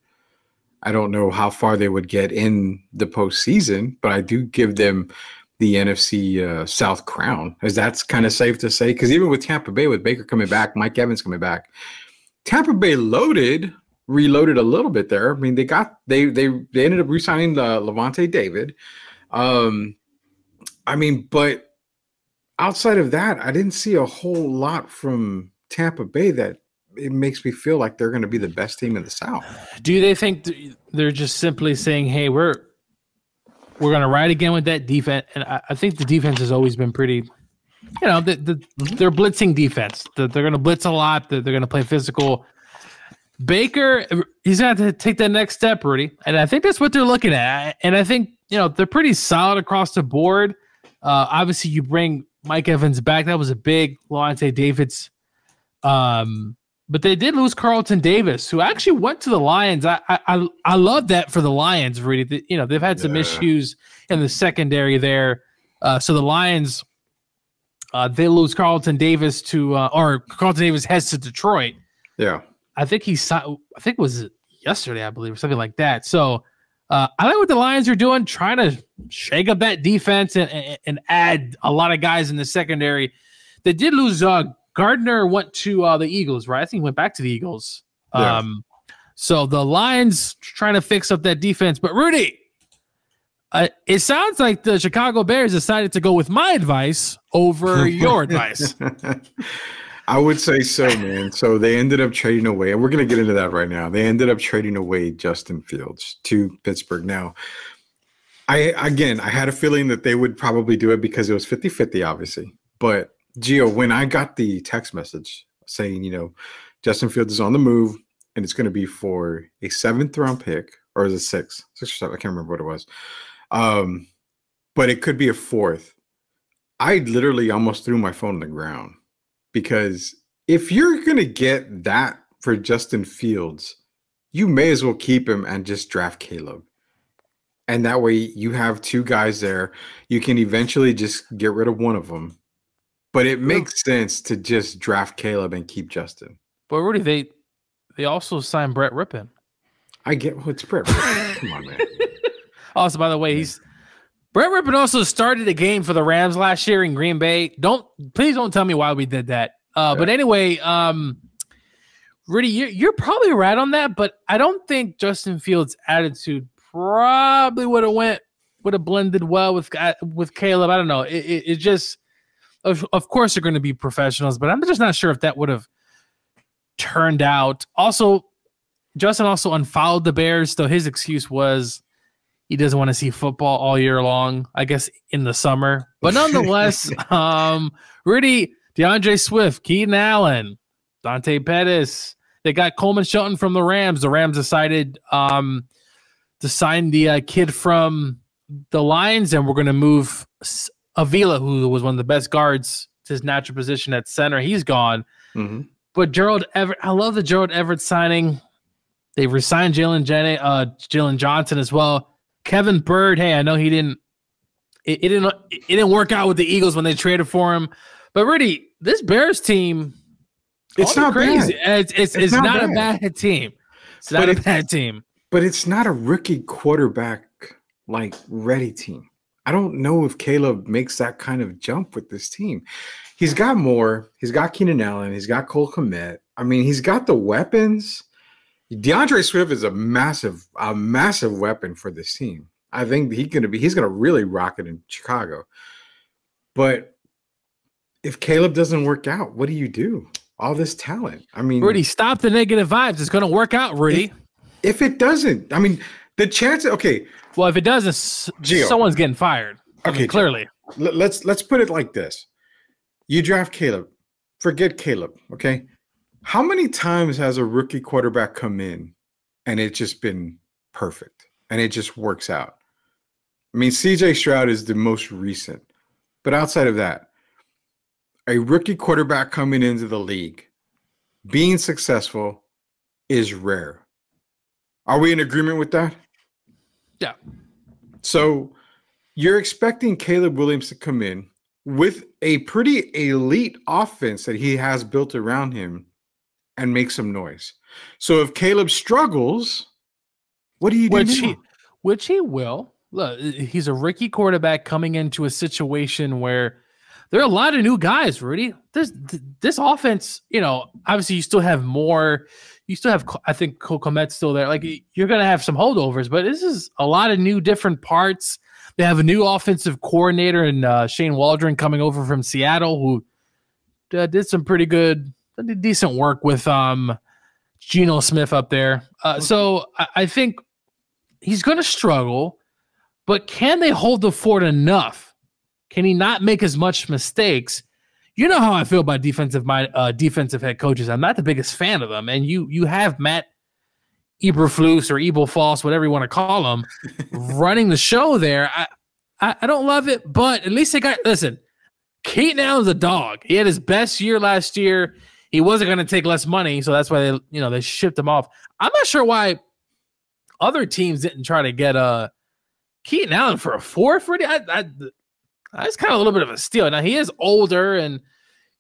I don't know how far they would get in the postseason, but I do give them the NFC South crown, as that's kind of safe to say. Because even with Tampa Bay, with Baker coming back, Mike Evans coming back, Tampa Bay reloaded a little bit there. I mean, they ended up re-signing Levante David. But outside of that, I didn't see a whole lot from Tampa Bay that it makes me feel like they're going to be the best team in the South. Do they think they're just simply saying, hey, we're going to ride again with that defense? And I think the defense has always been pretty, they're blitzing defense. They're going to blitz a lot. They're going to play physical. Baker, he's going to have to take that next step, Rudy. And I think that's what they're looking at. And I think, they're pretty solid across the board. Obviously, you bring Mike Evans back. That was a big Levante David's. But they did lose Carlton Davis, who actually went to the Lions. I love that for the Lions, Rudy. They've had some issues in the secondary there. So the Lions, they lose Carlton Davis or Carlton Davis heads to Detroit. Yeah. I think it was yesterday, I believe, or something like that. So I like what the Lions are doing, trying to shake up that defense and add a lot of guys in the secondary. They did lose Gardner went to the Eagles, right? I think he went back to the Eagles. Yeah. So the Lions trying to fix up that defense. But, Rudy, it sounds like the Chicago Bears decided to go with my advice over your advice. I would say so, man. So they ended up trading away, and we're going to get into that right now. They ended up trading away Justin Fields to Pittsburgh. Now, I had a feeling that they would probably do it because it was 50-50, obviously. But Gio, when I got the text message saying, Justin Fields is on the move and it's going to be for a 7th round pick, or is it 6 or 7? I can't remember what it was. But it could be a 4th. I literally almost threw my phone on the ground because if you're going to get that for Justin Fields, you may as well keep him and just draft Caleb. And that way you have 2 guys there. You can eventually just get rid of one of them. But it makes sense to just draft Caleb and keep Justin. But Rudy, they also signed Brett Rippon. I get it's Brett Rippon. Come on, man. Also, by the way, Brett Rippon also started a game for the Rams last year in Green Bay. Please don't tell me why we did that. But anyway, Rudy, you're probably right on that. But I don't think Justin Fields' attitude probably would have blended well with Caleb. I don't know. It just. Of course, they're going to be professionals, but I'm just not sure if that would have turned out. Also, Justin also unfollowed the Bears, so his excuse was he doesn't want to see football all year long, I guess in the summer. But nonetheless, Rudy, DeAndre Swift, Keenan Allen, Dante Pettis, they got Coleman Shelton from the Rams. The Rams decided to sign the kid from the Lions, and we're going to move Avila, who was one of the best guards, to his natural position at center. He's gone. Mm-hmm. But Gerald Everett, I love the Gerald Everett signing. They've resigned Jalen Johnson as well. Kevin Byrd, hey, I know it didn't work out with the Eagles when they traded for him. But Rudy, this Bears team, it's not crazy. Bad. It's not a bad team. It's not a bad team. But it's not a rookie quarterback like ready team. I don't know if Caleb makes that kind of jump with this team. He's got more. He's got Keenan Allen. He's got Cole Kmet. I mean, he's got the weapons. DeAndre Swift is a massive weapon for this team. I think he's gonna really rock it in Chicago. But if Caleb doesn't work out, what do you do? All this talent. I mean, Rudy, stop the negative vibes. It's gonna work out, Rudy. If it doesn't, I mean, the chance. Okay. Well, if it doesn't, Gio, someone's getting fired. Okay, I mean, clearly. Let's put it like this. You draft Caleb. Forget Caleb, okay? How many times has a rookie quarterback come in and it's just been perfect and it just works out? I mean, CJ Stroud is the most recent. But outside of that, a rookie quarterback coming into the league, being successful is rare. Are we in agreement with that? Yeah. So you're expecting Caleb Williams to come in with a pretty elite offense that he has built around him and make some noise. So if Caleb struggles, what do you do? Which he will. Look, he's a rookie quarterback coming into a situation where there are a lot of new guys, Rudy. This offense, obviously you still have more. You still have, I think, Cole Kmet's still there. Like, you're going to have some holdovers, but this is a lot of new different parts. They have a new offensive coordinator in Shane Waldron coming over from Seattle, who did some pretty good, decent work with Geno Smith up there. So I think he's going to struggle, but can they hold the fort enough? Can he not make as much mistakes? You know how I feel about defensive head coaches. I'm not the biggest fan of them. And you have Matt Eberflus or Eberflus, whatever you want to call him, running the show there. I don't love it, but at least listen, Keaton Allen's a dog. He had his best year last year. He wasn't going to take less money, so that's why they shipped him off. I'm not sure why other teams didn't try to get Keaton Allen for a fourth. Really, that's kind of a little bit of a steal. Now, he is older and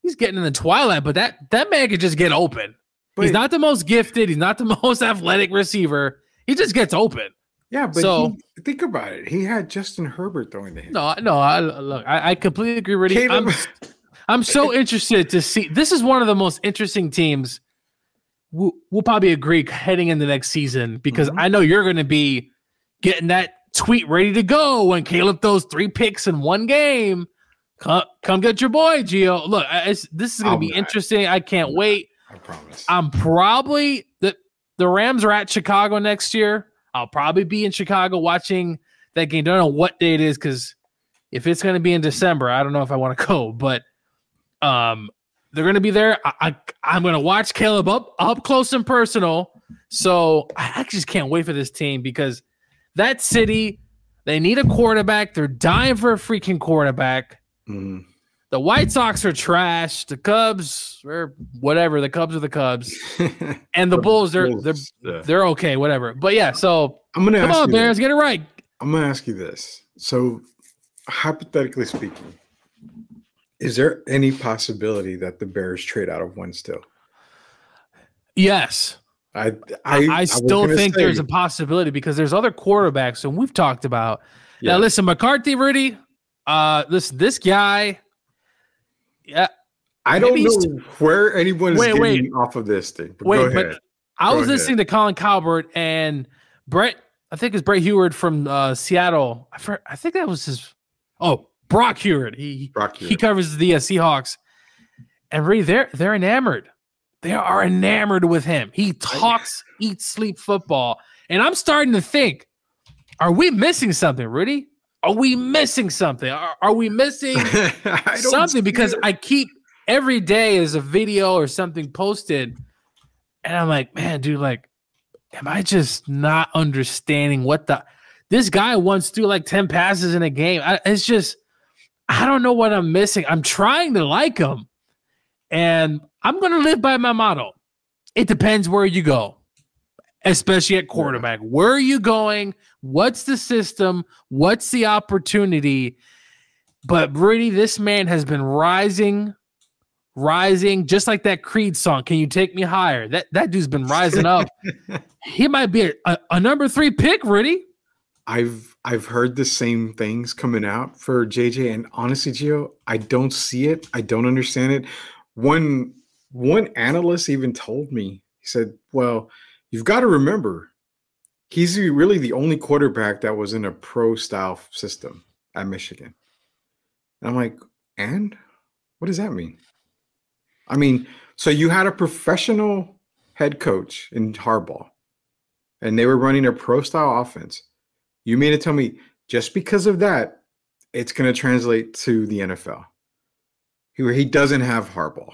he's getting in the twilight, but that man could just get open. But he's not the most gifted. He's not the most athletic receiver. He just gets open. Yeah, but think about it. He had Justin Herbert throwing the hit. No. I completely agree, Rudy. I'm so interested to see. This is one of the most interesting teams. We'll probably agree heading into next season because I know you're going to be getting that tweet ready to go when Caleb throws 3 picks in one game. Come get your boy, Gio. Look, this is going to be interesting. I can't wait. I promise. I'm probably the Rams are at Chicago next year. I'll probably be in Chicago watching that game. Don't know what day it is because if it's going to be in December, I don't know if I want to go. But they're going to be there. I'm going to watch Caleb up close and personal. So I just can't wait for this team because that city, they need a quarterback. They're dying for a freaking quarterback. Mm-hmm. The White Sox are trash. The Cubs or whatever. The Cubs are the Cubs, and the Bulls they're okay, whatever. But yeah, so come on, Bears, get it right. I'm gonna ask you this. So, hypothetically speaking, is there any possibility that the Bears trade out of one still? Yes. I still think there's a possibility because there's other quarterbacks, and we've talked about. Yeah. Now, listen, McCarthy, Rudy, this guy. Yeah, I don't know where anyone is getting off of this thing. But go ahead. But I was listening to Colin Cowherd and Brett. I think it's Brett Heward from Seattle. I think that was his. Oh, Brock Heward. He covers the Seahawks, and really, they're enamored. They are enamored with him. He talks, eats, sleep football, and I'm starting to think: are we missing something, Rudy? Are we missing something? Are we missing something? Because I keep every day there's a video or something posted, and I'm like, man, dude, like, am I just not understanding what this guy wants to do like 10 passes in a game? It's just, I don't know what I'm missing. I'm trying to like him, and I'm going to live by my motto. It depends where you go, especially at quarterback. Where are you going? What's the system? What's the opportunity? But Brady, this man has been rising rising, just like that Creed song, Can You Take Me Higher? That dude's been rising up. He might be a number 3 pick, Rudy. I've heard the same things coming out for JJ, and honestly, Gio, I don't see it. I don't understand it. One analyst even told me, he said, well, you've got to remember, he's really the only quarterback that was in a pro-style system at Michigan. And I'm like, and what does that mean? I mean, so you had a professional head coach in Harbaugh, and they were running a pro-style offense. You mean to tell me just because of that, it's going to translate to the NFL? He doesn't have Harbaugh.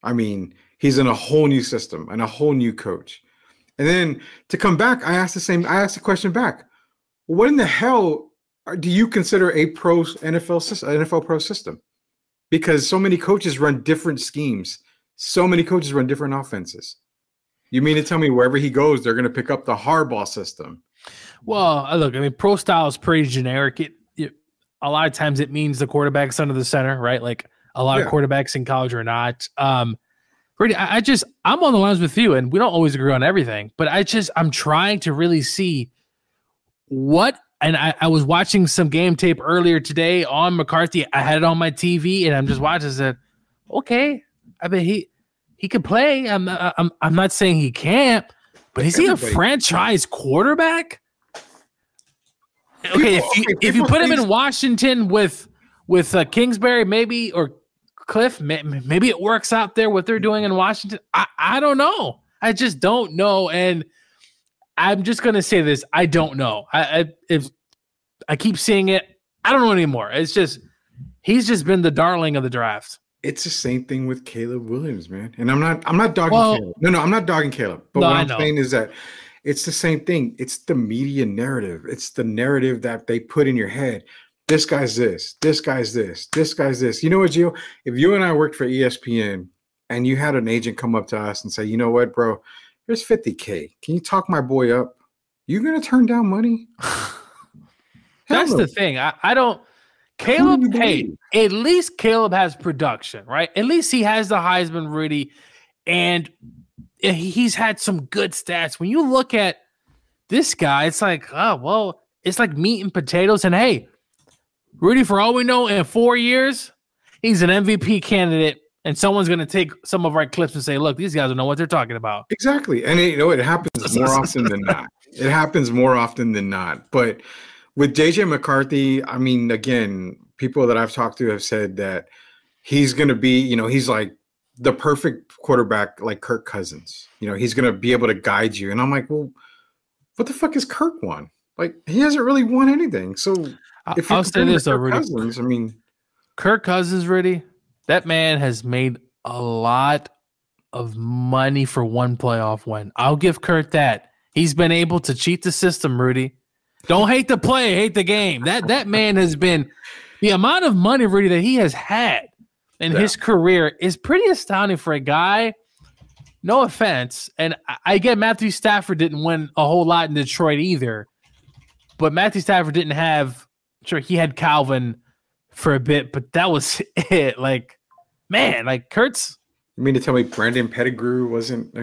I mean, he's in a whole new system and a whole new coach. And then to come back, I asked the question back. What in the hell do you consider a pro NFL pro system? Because so many coaches run different schemes. So many coaches run different offenses. You mean to tell me wherever he goes, they're going to pick up the Harbaugh system? Well, look, I mean, pro style is pretty generic. A lot of times it means the quarterback's under the center, right? Like a lot of quarterbacks in college are not. Brady, I'm on the lines with you, and we don't always agree on everything, but I'm trying to really see what. And I was watching some game tape earlier today on McCarthy. I had it on my TV, and I'm just watching. I said, okay, I mean he could play. I'm not saying he can't, but is he a franchise quarterback? Okay, if you put him in Washington with Kingsbury, maybe, or Cliff, maybe it works out there what they're doing in Washington. I don't know. I just don't know, and I'm just gonna say this: I don't know. If I keep seeing it, I don't know anymore. It's just he's just been the darling of the draft. It's the same thing with Caleb Williams, man. And I'm not dogging Caleb. No, I'm not dogging Caleb. But what I'm saying is that it's the same thing. It's the media narrative. It's the narrative that they put in your head. This guy's this. This guy's this. This guy's this. You know what, Gio? If you and I worked for ESPN and you had an agent come up to us and say, you know what, bro, here's $50K. Can you talk my boy up? You going to turn down money? That's the thing. I don't. Caleb, hey, at least Caleb has production, right? At least he has the Heisman, Rudy, and he's had some good stats. When you look at this guy, it's like, oh, well, it's like meat and potatoes. And hey, Rudy, for all we know, in 4 years, he's an MVP candidate, and someone's going to take some of our clips and say, look, these guys don't know what they're talking about. Exactly. And, it happens more often than not. It happens more often than not. But with JJ McCarthy, I mean, again, people that I've talked to have said that he's going to be, he's like the perfect quarterback, like Kirk Cousins. He's going to be able to guide you. And I'm like, well, what the fuck has Kirk won? Like, he hasn't really won anything. So if I'll say this, though, Rudy. Cousins, I mean, Kirk Cousins, Rudy, that man has made a lot of money for one playoff win. I'll give Kirk that. He's been able to cheat the system, Rudy. Don't hate the play, hate the game. That man has been – the amount of money, Rudy, that he has had in his career is pretty astounding for a guy. No offense. And I get Matthew Stafford didn't win a whole lot in Detroit either. But Matthew Stafford didn't have – sure, he had Calvin for a bit, but that was it. Like, man, like Kurtz – You mean to tell me Brandon Pettigrew wasn't,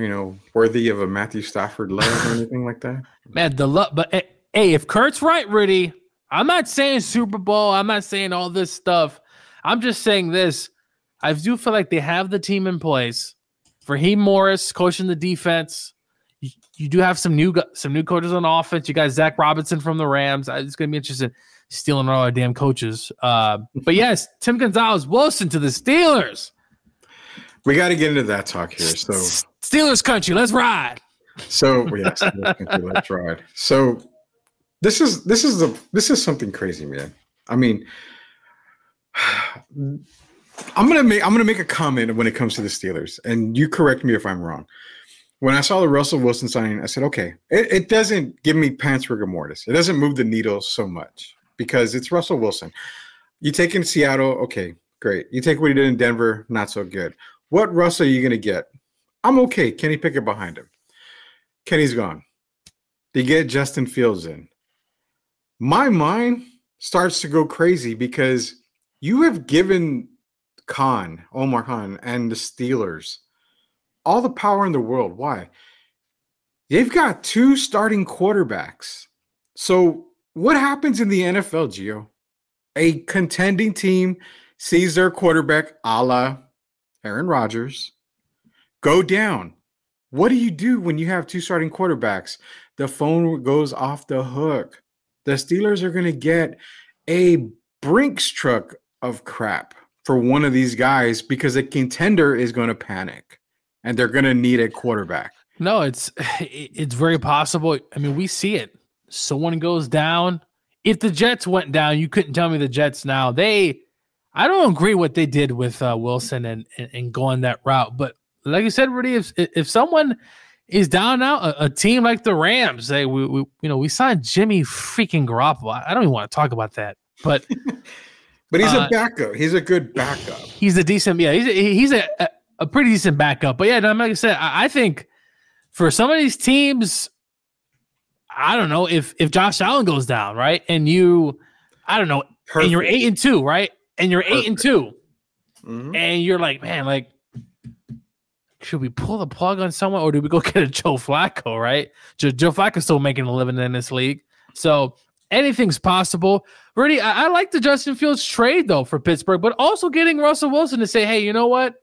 worthy of a Matthew Stafford love or anything like that? Man, the love – but – hey, if Kurt's right, Rudy, I'm not saying Super Bowl. I'm not saying all this stuff. I'm just saying this. I do feel like they have the team in place. Raheem Morris coaching the defense. You do have some new coaches on offense. You got Zach Robinson from the Rams. It's going to be interesting stealing all our damn coaches. But yes, Tim Gonzalez-Wilson to the Steelers. We got to get into that talk here. So Steelers country, let's ride. So yes, let's ride. So. This is something crazy, man. I mean, I'm gonna make a comment when it comes to the Steelers, and you correct me if I'm wrong. When I saw the Russell Wilson signing, I said, okay, it doesn't give me pants rigor mortis. It doesn't move the needle so much because it's Russell Wilson. You take in Seattle, okay, great. You take what he did in Denver, not so good. What Russell are you gonna get? I'm okay. Kenny Pickett behind him. Kenny's gone. They get Justin Fields in. My mind starts to go crazy because you have given Omar Khan, and the Steelers all the power in the world. Why? They've got 2 starting quarterbacks. So what happens in the NFL, Gio? A contending team sees their quarterback, a la Aaron Rodgers, go down. What do you do when you have 2 starting quarterbacks? The phone goes off the hook. The Steelers are going to get a Brinks truck of crap for one of these guys because a contender is going to panic and they're going to need a quarterback. No, it's very possible. I mean, we see it. Someone goes down. If the Jets went down, you couldn't tell me the Jets now. I don't agree what they did with Wilson and going that route. But like you said, Rudy, if someone is down now, a team like the Rams, we signed Jimmy freaking Garoppolo. I don't even want to talk about that. But but he's a backup. He's a good backup. He's a decent, he's a pretty decent backup. But yeah, like I said, I think for some of these teams, I don't know if Josh Allen goes down, right? And I don't know, perfect. And you're 8-2, right? And you're 8-2, and you're like, man, like, should we pull the plug on someone, or do we go get a Joe Flacco, right? Joe Flacco's still making a living in this league, so anything's possible. Rudy, I like the Justin Fields trade though for Pittsburgh, but also getting Russell Wilson to say, hey, you know what?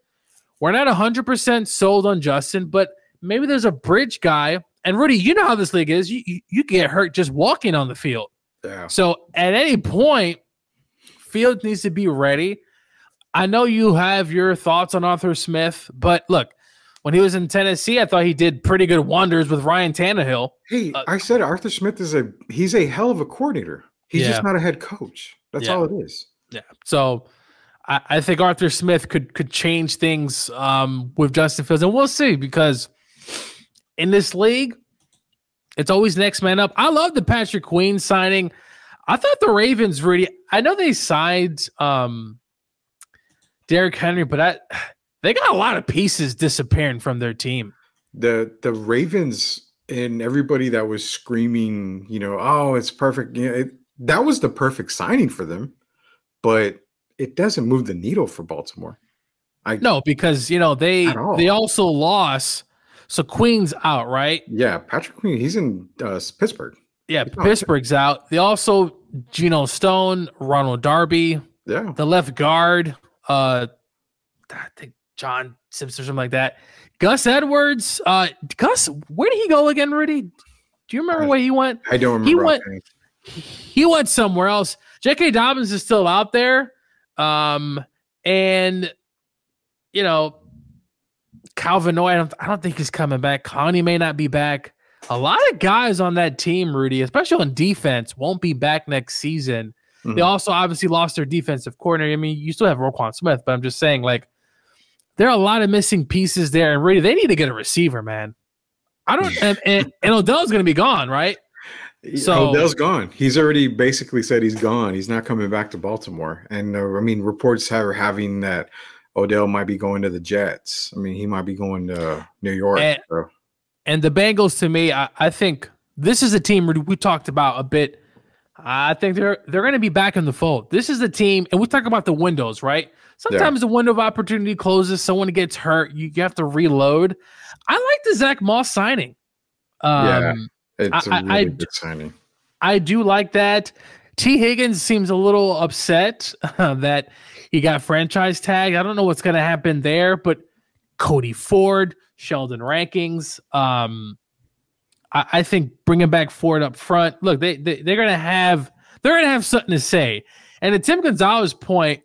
We're not 100% sold on Justin, but maybe there's a bridge guy. And Rudy, you know how this league is. You get hurt just walking on the field. Yeah. So at any point, Fields needs to be ready. I know you have your thoughts on Arthur Smith, but look, when he was in Tennessee, I thought he did pretty good wonders with Ryan Tannehill. Hey, I said Arthur Smith he's a hell of a coordinator. He's just not a head coach. That's all it is. Yeah. So I think Arthur Smith could change things with Justin Fields, and we'll see, because in this league, it's always next man up. I love the Patrick Queen signing. I thought the Ravens really – I know they signed Derrick Henry, but they got a lot of pieces disappearing from their team. The Ravens and everybody that was screaming, oh, it's perfect. That was the perfect signing for them, but it doesn't move the needle for Baltimore. No, because, they also lost – so Queen's out, right? Yeah, Patrick Queen, he's in Pittsburgh. Yeah, Pittsburgh's out. They also Geno Stone, Ronald Darby, the left guard, I think John Simpson or something like that. Gus Edwards. Gus, where did he go again, Rudy? Do you remember where he went? I don't remember. He went somewhere else. J.K. Dobbins is still out there. And Calvin Noy, I don't think he's coming back. Connie may not be back. A lot of guys on that team, Rudy, especially on defense, won't be back next season. Mm-hmm. They also obviously lost their defensive coordinator. I mean, you still have Roquan Smith, but I'm just saying, like, there are a lot of missing pieces there. And Rudy, they need to get a receiver, man. And Odell's going to be gone, right? So Odell's gone. He's already basically said he's gone. He's not coming back to Baltimore. And reports are having that Odell might be going to the Jets. I mean, he might be going to New York. And the Bengals, to me, I think this is a team we talked about a bit. I think they're going to be back in the fold. This is the team, and we talk about the windows, right? Sometimes the window of opportunity closes. Someone gets hurt. You have to reload. I like the Zach Moss signing. It's a really good signing. I do like that. T. Higgins seems a little upset that he got franchise tagged. I don't know what's going to happen there, but Cody Ford, Sheldon Rankings. I think bringing back Ford up front. Look, they're going to have something to say. And to Tim Gonzalez's point,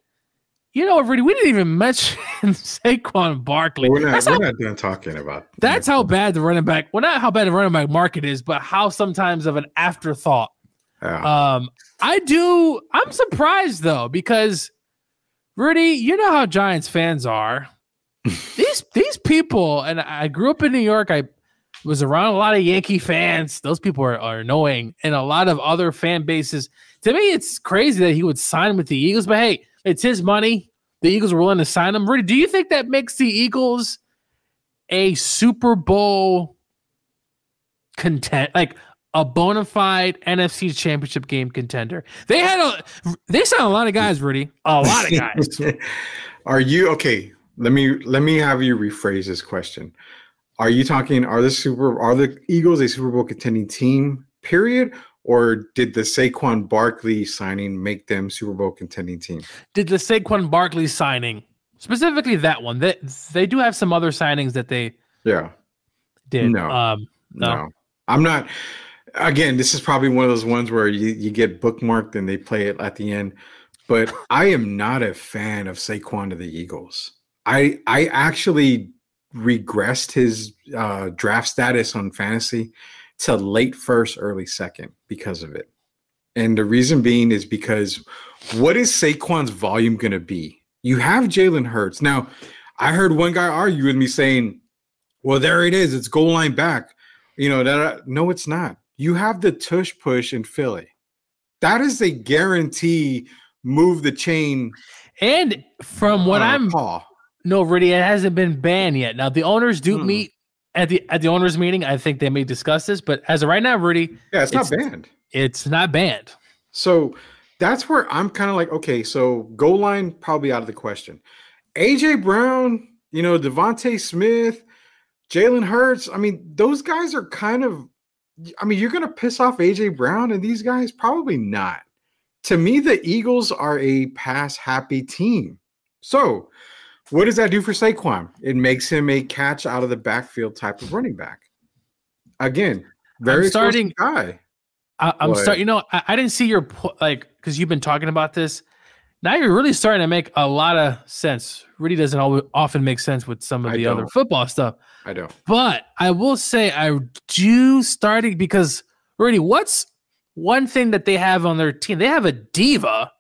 Rudy, we didn't even mention Saquon Barkley. We're not done talking about. That's how bad the running back. Well, not how bad the running back market is, but how sometimes of an afterthought. Yeah. I'm surprised though, because Rudy, you know how Giants fans are. These people, and I grew up in New York. I was around a lot of Yankee fans. Those people are annoying, and a lot of other fan bases. To me, it's crazy that he would sign with the Eagles, but hey, it's his money. The Eagles were willing to sign him. Rudy, do you think that makes the Eagles a Super Bowl content? Like, a bona fide NFC Championship game contender. They signed a lot of guys, Rudy. A lot of guys. Are you okay? Let me have you rephrase this question. Are you talking? Are the Eagles a Super Bowl contending team? Period. Or did the Saquon Barkley signing make them Super Bowl contending team? Did the Saquon Barkley signing, specifically that one, they do have some other signings that they did. No. I'm not. Again, this is probably one of those ones where you get bookmarked and they play it at the end. But I am not a fan of Saquon to the Eagles. I actually regressed his draft status on fantasy to late first, early second because of it. And the reason being is because what is Saquon's volume going to be? You have Jalen Hurts. Now, I heard one guy argue with me saying, well, there it is. It's goal line back. No, it's not. You have the tush push in Philly. That is a guarantee move the chain. And from what no, Rudy, it hasn't been banned yet. Now, the owners do meet at the owners meeting. I think they may discuss this, but as of right now, Rudy, it's not banned. It's not banned. So that's where I'm kind of like, okay, so goal line probably out of the question. AJ Brown, Devontae Smith, Jalen Hurts. I mean, those guys are kind of. I mean, you're going to piss off AJ Brown and these guys? Probably not. To me, the Eagles are a pass-happy team. So, what does that do for Saquon? It makes him a catch out of the backfield type of running back. Again, very explosive guy. I'm starting. I didn't see your because you've been talking about this. Now you're really starting to make a lot of sense. Rudy doesn't often make sense with some of the other football stuff. I don't. But I will say I do starting because, Rudy, what's one thing that they have on their team? They have a diva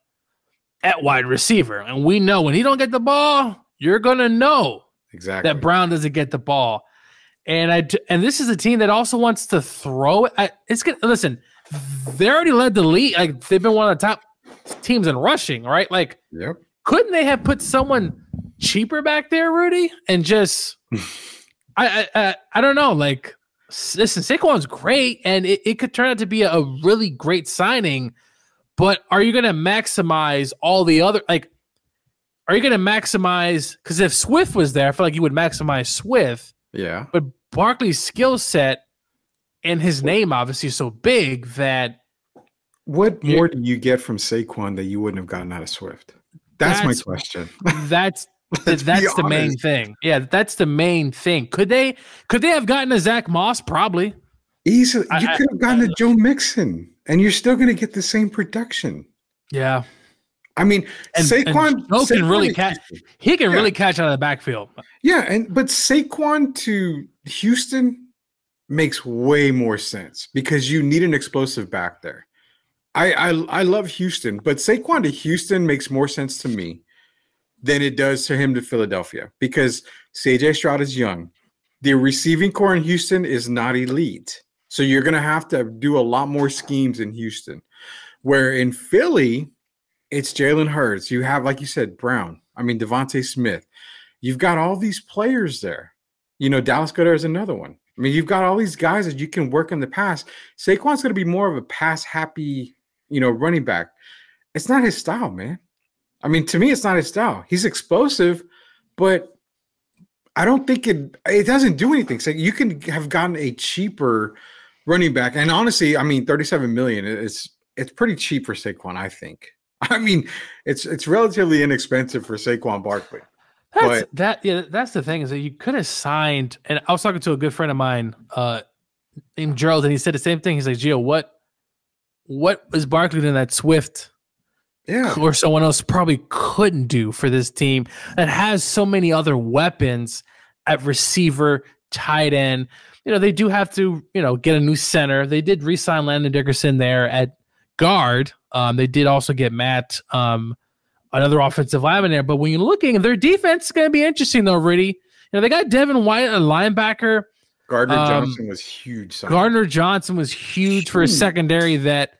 at wide receiver. And we know when he don't get the ball, you're going to know that Brown doesn't get the ball. And this is a team that also wants to throw it. Listen, they already led the league. Like, they've been one of the top teams in rushing, right? Couldn't they have put someone cheaper back there, Rudy? And just I don't know. Like, listen, Saquon's great, and it could turn out to be a really great signing. But are you going to maximize all the other? Like, are you going to maximize? Because if Swift was there, I feel like you would maximize Swift. Yeah. But Barkley's skill set and his name obviously is so big that. What more do you get from Saquon that you wouldn't have gotten out of Swift? That's my question. That's the main thing. Yeah, that's the main thing. Could they have gotten a Zach Moss? Probably. Easily. You could have gotten a Joe Mixon, and you're still going to get the same production. Yeah. I mean, Saquon can really catch. He can really catch out of the backfield. Yeah, but Saquon to Houston makes way more sense because you need an explosive back there. I love Houston, but Saquon to Houston makes more sense to me than it does to him to Philadelphia because CJ Stroud is young. The receiving core in Houston is not elite. So you're going to have to do a lot more schemes in Houston. Where in Philly, it's Jalen Hurts. You have, like you said, Brown. I mean, Devontae Smith. You've got all these players there. Dallas Goedert is another one. I mean, you've got all these guys that you can work in the pass. Saquon's going to be more of a pass-happy running back. It's not his style, man. I mean, to me, it's not his style. He's explosive, but I don't think it doesn't do anything. So you can have gotten a cheaper running back. And honestly, I mean, $37 million, it's pretty cheap for Saquon, I think. I mean, it's relatively inexpensive for Saquon Barkley. That's the thing is that you could have signed, and I was talking to a good friend of mine named Gerald, and he said the same thing. He's like, Gio, what is Barkley doing that Swift or someone else probably couldn't do for this team that has so many other weapons at receiver, tight end? They do have to, get a new center. They did re-sign Landon Dickerson there at guard. They did also get Matt, another offensive lineman there. But when you're looking at their defense, it's going to be interesting though, Rudy. They got Devin White, a linebacker. Gardner Johnson was huge. Gardner Johnson was huge for a secondary that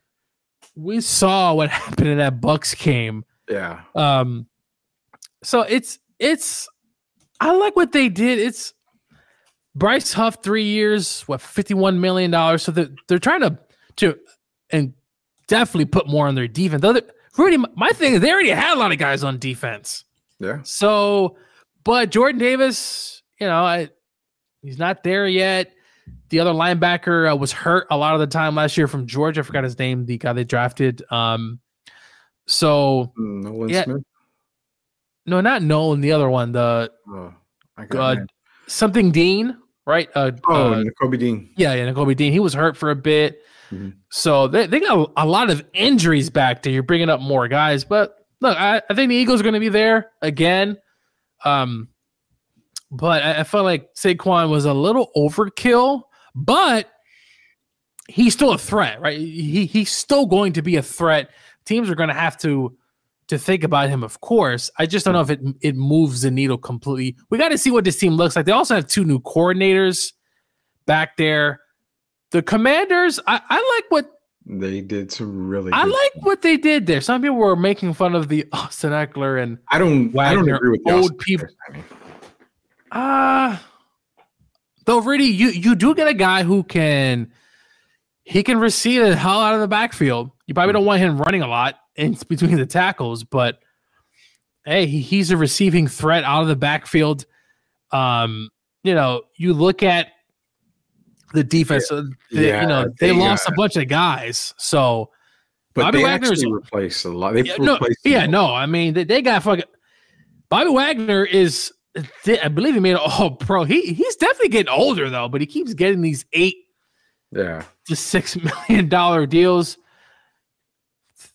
we saw what happened in that Bucs game. Yeah. So it's I like what they did. Bryce Huff, 3 years, $51 million. So they're trying to and definitely put more on their defense. Rudy, my thing is they already had a lot of guys on defense. Yeah. So, but Jordan Davis, he's not there yet. The other linebacker was hurt a lot of the time last year from Georgia. I forgot his name, the guy they drafted. Nolan Smith? No, not Nolan. The other one, something Dean, right? Nakobe Dean. Yeah, Nakobe Dean. He was hurt for a bit. Mm-hmm. So they got a lot of injuries back there. You're bringing up more guys. But look, I think the Eagles are going to be there again. But I felt like Saquon was a little overkill, but he's still a threat, right? He's still going to be a threat. Teams are going to have to think about him, of course. I just don't know if it moves the needle completely. We got to see what this team looks like. They also have 2 new coordinators back there. The Commanders, I like what they did. Some really. I like what they did there. Some people were making fun of the Austin Eckler and I don't agree with the old people. Though, Rudy, you do get a guy who can receive the hell out of the backfield. You probably don't want him running a lot in between the tackles, but hey, he's a receiving threat out of the backfield. You look at the defense. They lost a bunch of guys. So, but Bobby they Wagner's actually replaced a lot. I mean, they got fucking Bobby Wagner is. I believe he made an All-Pro. He's definitely getting older though, but he keeps getting these $8 to $6 million deals.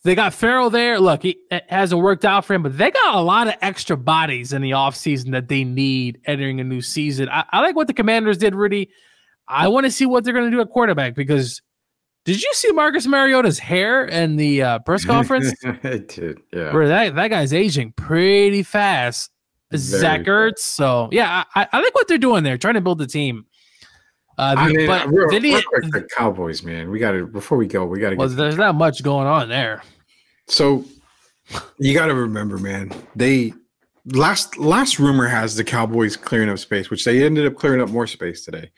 They got Farrell there. Look, it hasn't worked out for him, but they got a lot of extra bodies in the offseason that they need entering a new season. I like what the Commanders did, Rudy. I want to see what they're going to do at quarterback because did you see Marcus Mariota's hair in the press conference? I did, yeah. Where that guy's aging pretty fast. Zach Ertz. So, yeah, I like what they're doing there, trying to build the team. Real quick, the Cowboys, man. We got to, before we go, there's not much going on there. So, you got to remember, man, they last rumor has the Cowboys clearing up space, which they ended up clearing up more space today.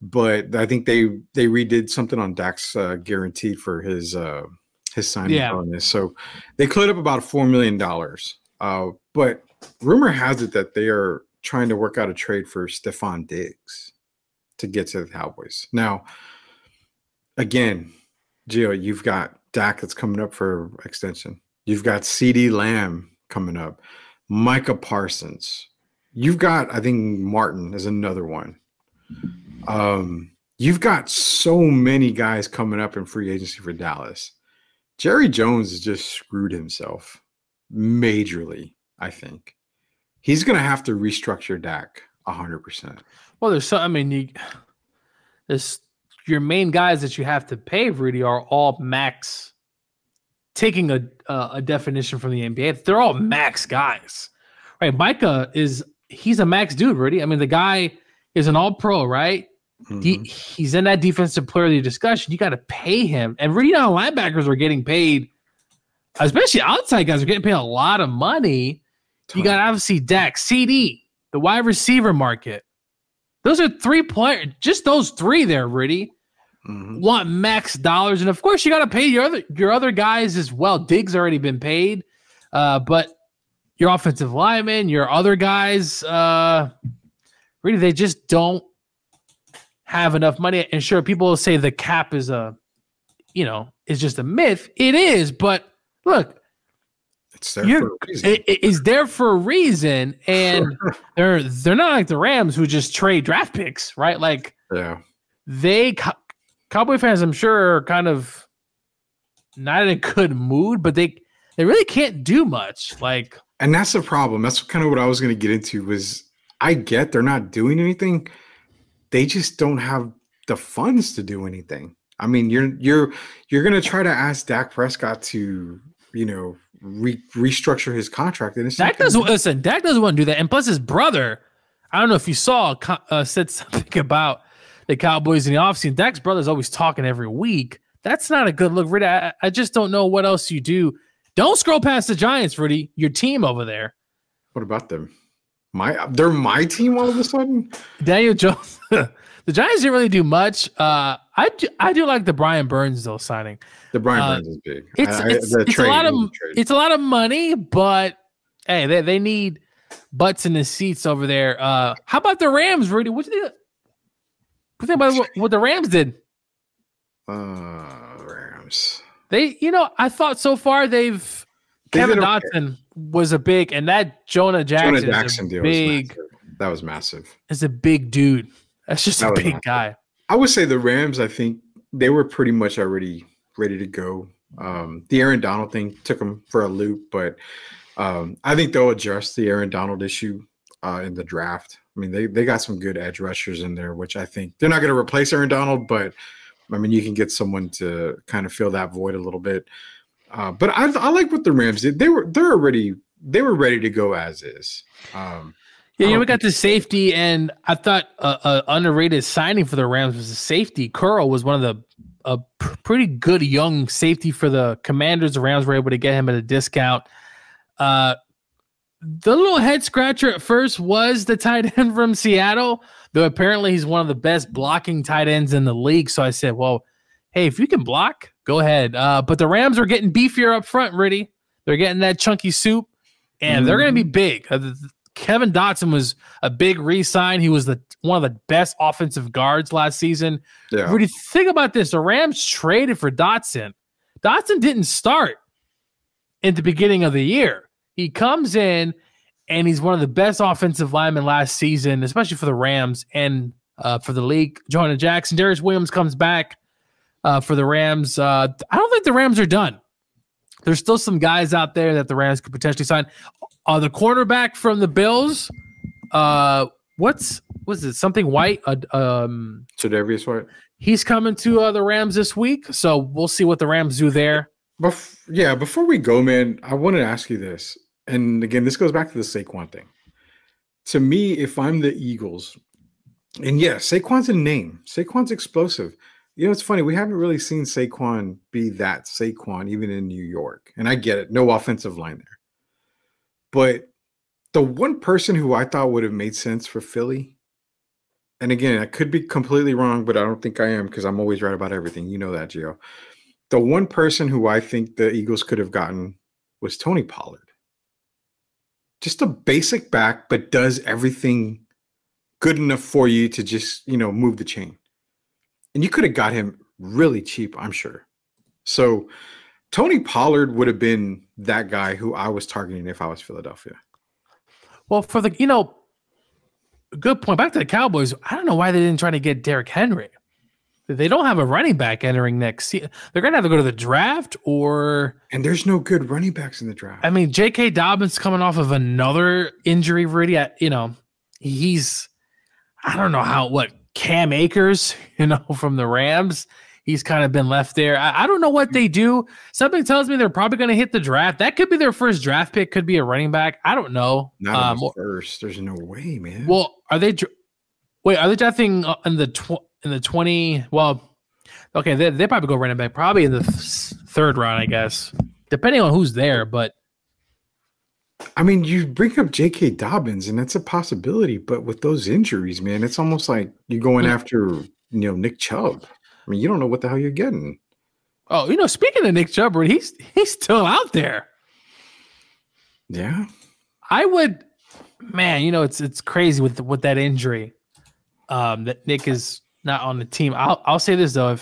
But I think they redid something on Dak's guaranteed for his signing bonus. So they cleared up about $4 million. But rumor has it that they are trying to work out a trade for Stephon Diggs to get to the Cowboys. Now, again, Gio, you've got Dak that's coming up for extension. You've got CeeDee Lamb coming up. Micah Parsons. You've got, I think, Martin is another one. You've got so many guys coming up in free agency for Dallas. Jerry Jones has just screwed himself majorly, I think. He's going to have to restructure Dak 100%. Well, there's your main guys that you have to pay, Rudy, are all max. Taking a definition from the NBA, they're all max guys, right? Micah he's a max dude, Rudy. I mean, the guy is an All-Pro, right? Mm-hmm. He's in that defensive player of the discussion. You got to pay him. And Rudy, now linebackers are getting paid, especially outside guys are getting paid a lot of money. You got obviously Dak, CD, the wide receiver market. Those are 3 players. Just those 3 there, Rudy. Mm-hmm. Want max dollars, and of course you got to pay your other guys as well. Diggs already been paid, but your offensive linemen, your other guys, really they just don't have enough money. And sure, people will say the cap is just a myth. It is, but look, it's there for a reason. It is there for a reason, and they're not like the Rams who just trade draft picks, right? Like Cowboy fans, I'm sure, are kind of not in a good mood, but they really can't do much. And that's the problem. That's kind of what I was going to get into. Was I get they're not doing anything, they just don't have the funds to do anything. I mean, you're going to try to ask Dak Prescott to restructure his contract, and Dak doesn't want to do that. And plus, his brother, I don't know if you saw, said something about the Cowboys in the offseason. Dak's brother's always talking every week. That's not a good look, Rudy. I just don't know what else you do. Don't scroll past the Giants, Rudy. Your team over there. What about them? They're my team all of a sudden. Daniel Jones. The Giants didn't really do much. I do like the Brian Burns though signing. The Brian Burns is big. It's a lot of money, but hey, they need butts in the seats over there. How about the Rams, Rudy? What do you think about what the Rams did? Rams. I thought so far Kevin Dotson was a big, and that Jonah Jackson deal big. That was massive. It's a big dude. That's just a big guy. I would say the Rams, I think they were pretty much already ready to go. The Aaron Donald thing took them for a loop, but I think they'll address the Aaron Donald issue in the draft. I mean, they got some good edge rushers in there, which I think they're not going to replace Aaron Donald, but I mean, you can get someone to kind of fill that void a little bit. But I like what the Rams did. They were ready to go as is. We got the safety, and I thought a underrated signing for the Rams was a safety. Curl was one of a pretty good young safety for the Commanders. The Rams were able to get him at a discount. The little head scratcher at first was the tight end from Seattle, though apparently he's one of the best blocking tight ends in the league. So I said, well, hey, if you can block, go ahead. But the Rams are getting beefier up front, Riddy. They're getting that chunky soup, and they're going to be big. Kevin Dotson was a big re-sign. He was one of the best offensive guards last season. Yeah. Rudy, think about this. The Rams traded for Dotson. Dotson didn't start in the beginning of the year. He comes in, and he's one of the best offensive linemen last season, especially for the Rams and for the league. Jonah Jackson, Darius Williams comes back for the Rams. I don't think the Rams are done. There's still some guys out there that the Rams could potentially sign. The cornerback from the Bills, what's it? Something White? Tre'Davious White. He's coming to the Rams this week, so we'll see what the Rams do there. Before we go, man, I want to ask you this. And again, this goes back to the Saquon thing. To me, if I'm the Eagles, and yeah, Saquon's a name. Saquon's explosive. You know, it's funny. We haven't really seen Saquon be that Saquon, even in New York. And I get it. No offensive line there. But the one person who I thought would have made sense for Philly, and again, I could be completely wrong, but I don't think I am because I'm always right about everything. You know that, Gio. The one person who I think the Eagles could have gotten was Tony Pollard. Just a basic back, but does everything good enough for you to just, move the chain. And you could have got him really cheap, I'm sure. So Tony Pollard would have been that guy who I was targeting if I was Philadelphia. Well, for the, good point. Back to the Cowboys, I don't know why they didn't try to get Derrick Henry. They don't have a running back entering next season. They're going to have to go to the draft And there's no good running backs in the draft. I mean, J.K. Dobbins coming off of another injury, Rudy. He's, I don't know Cam Akers, from the Rams. He's kind of been left there. I don't know what they do. Something tells me they're probably going to hit the draft. That could be their first draft pick. Could be a running back. I don't know. Not first. There's no way, man. Well, are they drafting in the 20? Well, okay, they probably go running back probably in the third round, I guess, depending on who's there. But I mean, you bring up J.K. Dobbins, and that's a possibility. But with those injuries, man, it's almost like you're going after Nick Chubb. I mean, you don't know what the hell you're getting. Oh, speaking of Nick Chubb, he's still out there. Yeah, I would, man. It's crazy with that injury. That Nick is not on the team. I'll say this though: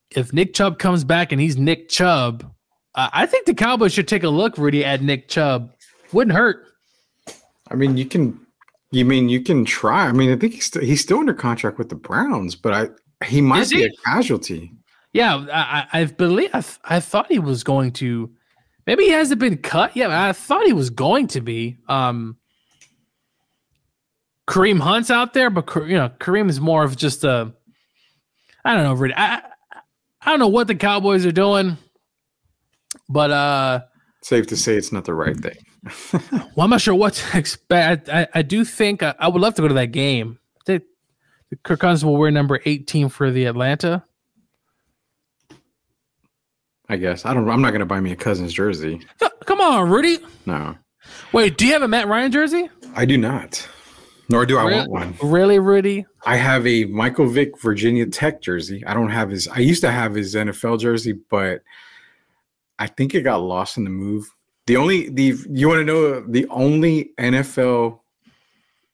if Nick Chubb comes back and he's Nick Chubb, I think the Cowboys should take a look, Rudy, at Nick Chubb. Wouldn't hurt. I mean, you can try. I mean, I think he's still under contract with the Browns, but he might be a casualty. Yeah, I believe I thought he was going to. Maybe he hasn't been cut. Yeah, I thought he was going to be. Kareem Hunt's out there, but Kareem is more of just a. I don't know, Rudy. I don't know what the Cowboys are doing, but safe to say it's not the right thing. Well, I'm not sure what to expect. I do think I would love to go to that game. Kirk Cousins will wear number 18 for the Atlanta. I guess I'm not going to buy me a Cousins jersey. Come on, Rudy. No, Wait, do you have a Matt Ryan jersey? I do not. Nor do I want one. Really, Rudy? I have a Michael Vick Virginia Tech jersey. I don't have his. I used to have his NFL jersey, but I think it got lost in the move. You want to know the only NFL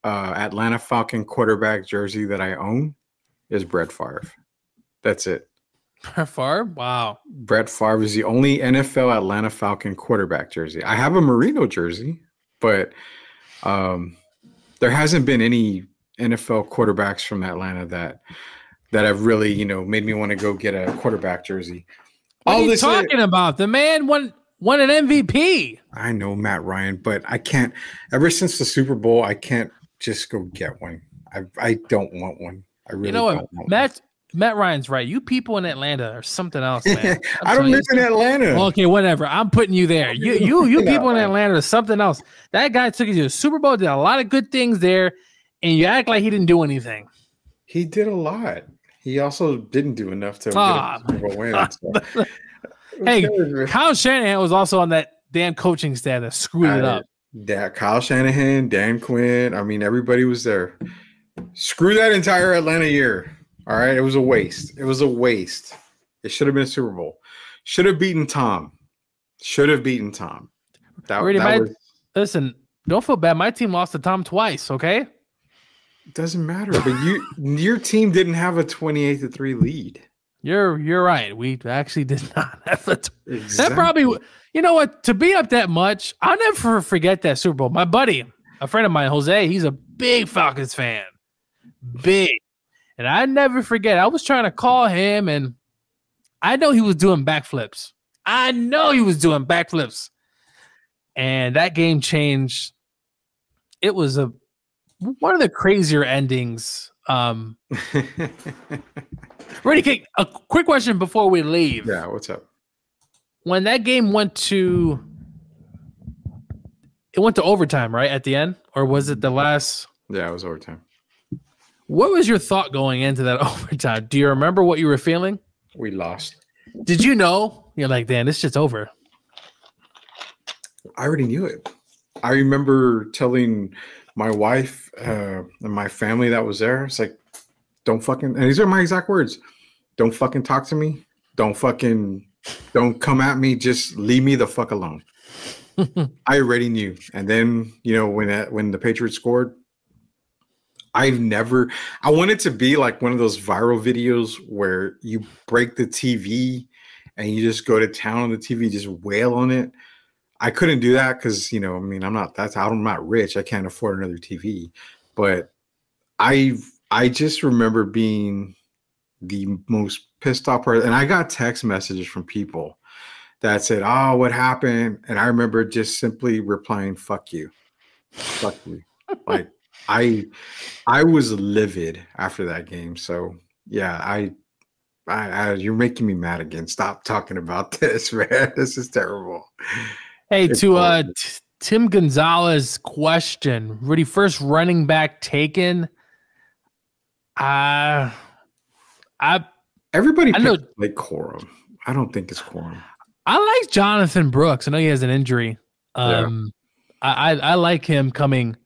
Atlanta Falcon quarterback jersey that I own is Brett Favre. That's it. Brett Favre? Wow. Brett Favre is the only NFL Atlanta Falcon quarterback jersey. I have a Marino jersey, but there hasn't been any NFL quarterbacks from Atlanta that have really, made me want to go get a quarterback jersey. What are you talking about? The man won an MVP. I know Matt Ryan, but I can't. Ever since the Super Bowl, I can't just go get one. I don't want one. I really don't want one. Matt Ryan's right. You people in Atlanta are something else, man. I don't live in Atlanta. Well, okay, whatever. I'm putting you there. You people in Atlanta are something else. That guy took you to the Super Bowl, did a lot of good things there, and you act like he didn't do anything. He did a lot. He also didn't do enough to get a Super Bowl win. So. Hey, Kyle Shanahan was also on that damn coaching staff that screwed it up. Yeah, Kyle Shanahan, Dan Quinn. I mean, everybody was there. Screw that entire Atlanta year. All right, it was a waste. It was a waste. It should have been a Super Bowl. Should have beaten Tom. Listen, don't feel bad. My team lost to Tom twice, okay? It doesn't matter. But your team didn't have a 28-3 lead. You're right. We actually did not have a that probably, you know what, to be up that much, I'll never forget that Super Bowl. My buddy, a friend of mine, Jose, he's a big Falcons fan. Big. And I never forget, I was trying to call him, and I know he was doing backflips. And that game changed. It was one of the crazier endings. Rudy, a quick question before we leave. Yeah, what's up? When that game went to overtime, right, at the end? Or was it the last? Yeah, it was overtime. What was your thought going into that overtime? Do you remember what you were feeling? We lost. Did you know? You're like, damn, this shit's over. I already knew it. I remember telling my wife and my family that was there, it's like, don't fucking, and these are my exact words, don't fucking talk to me. Don't come at me. Just leave me the fuck alone. I already knew. And then, when the Patriots scored, I want it to be like one of those viral videos where you break the TV and you just go to town on the TV, just wail on it. I couldn't do that because, I'm not rich. I can't afford another TV. But I just remember being the most pissed off person. And I got text messages from people that said, oh, what happened? And I remember just simply replying, fuck you. Fuck you. Like, I was livid after that game. So yeah, you're making me mad again. Stop talking about this, man. This is terrible. Hey, to Tim Gonzalez question, Rudy, first running back taken. Everybody picks like Corum. I don't think it's Corum. I like Jonathan Brooks. I know he has an injury. I like him coming.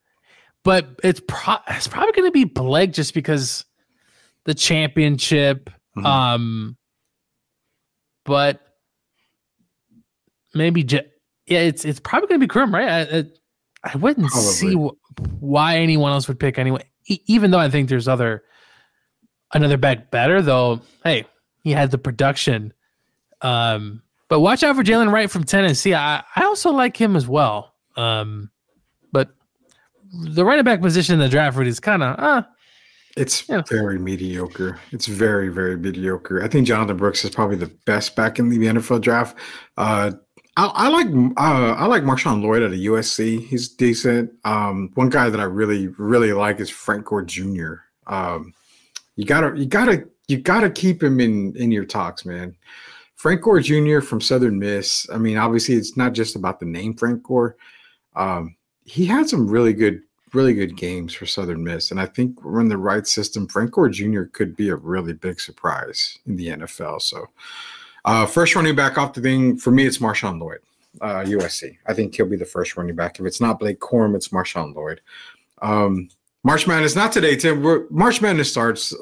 But it's probably going to be Blake just because the championship. Mm-hmm. But maybe it's probably going to be Krim, right? I wouldn't see why anyone else would pick anyway. Even though I think there's another back better, though. Hey, he had the production. But watch out for Jalen Wright from Tennessee. I also like him as well. But the running back position in the draft is kind of it's very mediocre. It's very, very mediocre. I think Jonathan Brooks is probably the best back in the NFL draft. I like Marshawn Lloyd at USC. He's decent. One guy that I really, really like is Frank Gore Jr. You gotta keep him in your talks, man. Frank Gore Jr. from Southern Miss. I mean, obviously, it's not just about the name Frank Gore. He had some really good games for Southern Miss, and I think we're in the right system. Frank Gore Jr. could be a really big surprise in the NFL. So, first running back off the thing for me, it's Marshawn Lloyd. USC. I think he'll be the first running back. If it's not Blake Corum, it's Marshawn Lloyd. March Madness, not today, Tim. March Madness starts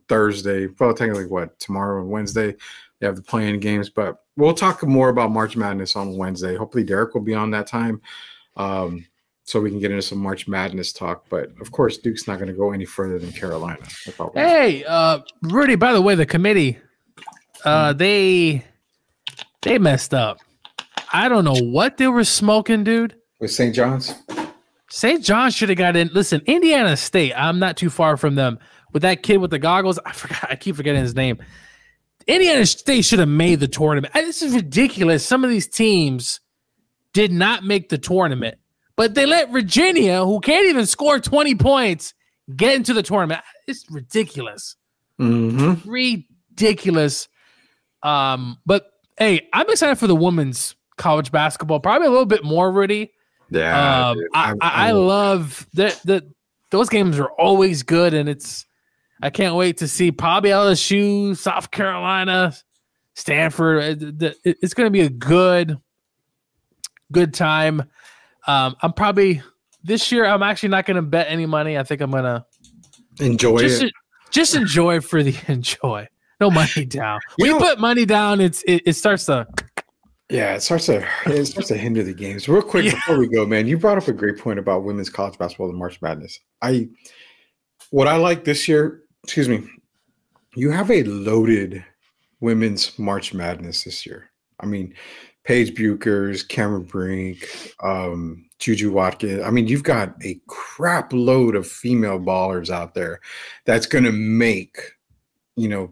Thursday. Well, technically, tomorrow and Wednesday. They have the playing games, but we'll talk more about March Madness on Wednesday. Hopefully, Derek will be on that time, so we can get into some March Madness talk. But of course, Duke's not going to go any further than Carolina. Hey, Rudy. By the way, the committee, they messed up. I don't know what they were smoking, dude. With St. John's. St. John's should have got in. Listen, Indiana State. I'm not too far from them. With that kid with the goggles, I keep forgetting his name. Indiana State should have made the tournament. This is ridiculous. Some of these teams did not make the tournament, but they let Virginia, who can't even score 20 points, get into the tournament. It's ridiculous. Mm-hmm. Ridiculous. But, hey, I'm excited for the women's college basketball. Probably a little bit more, Rudy. Yeah. I love that. Those games are always good, and I can't wait to see probably LSU, South Carolina, Stanford. It's going to be a good time. I'm probably this year. I'm actually not going to bet any money. I think I'm going to enjoy it. Just enjoy for the enjoy. No money down. When you put money down, it starts to. Yeah, it starts to hinder the games. Real quick before we go, man, you brought up a great point about women's college basketball and March Madness. What I like this year. Excuse me, you have a loaded women's March Madness this year. I mean, Paige Buchers, Cameron Brink, Juju Watkins. I mean, you've got a crap load of female ballers out there that's going to make,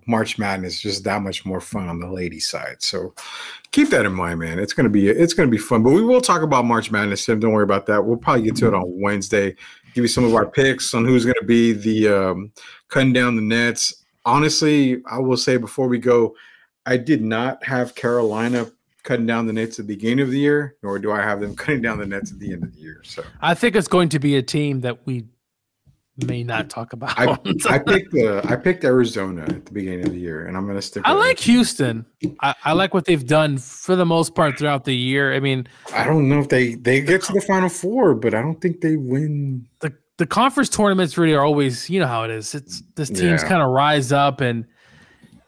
March Madness just that much more fun on the ladies' side. So keep that in mind, man. It's going to be fun. But we will talk about March Madness, Tim. Don't worry about that. We'll probably get to it on Wednesday. Give you some of our picks on who's going to be the cutting down the nets. Honestly, I will say before we go, I did not have Carolina cutting down the nets at the beginning of the year, nor do I have them cutting down the nets at the end of the year. So I think it's going to be a team that we may not talk about. I picked Arizona at the beginning of the year, and I'm going to stick. I like Houston. I like what they've done for the most part throughout the year. I mean, I don't know if they get to the Final Four, but I don't think they win. The conference tournaments really are always, you know how it is. This teams kind of rise up, and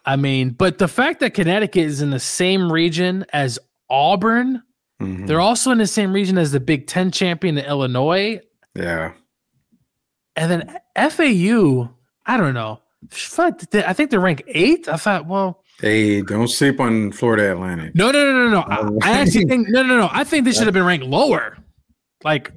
I mean, but the fact that Connecticut is in the same region as Auburn, they're also in the same region as the Big Ten champion in Illinois. Yeah. And then FAU, I don't know. I think they're ranked 8th. I thought, well, hey, don't sleep on Florida Atlantic. No. I actually think no. I think they should have been ranked lower. Like,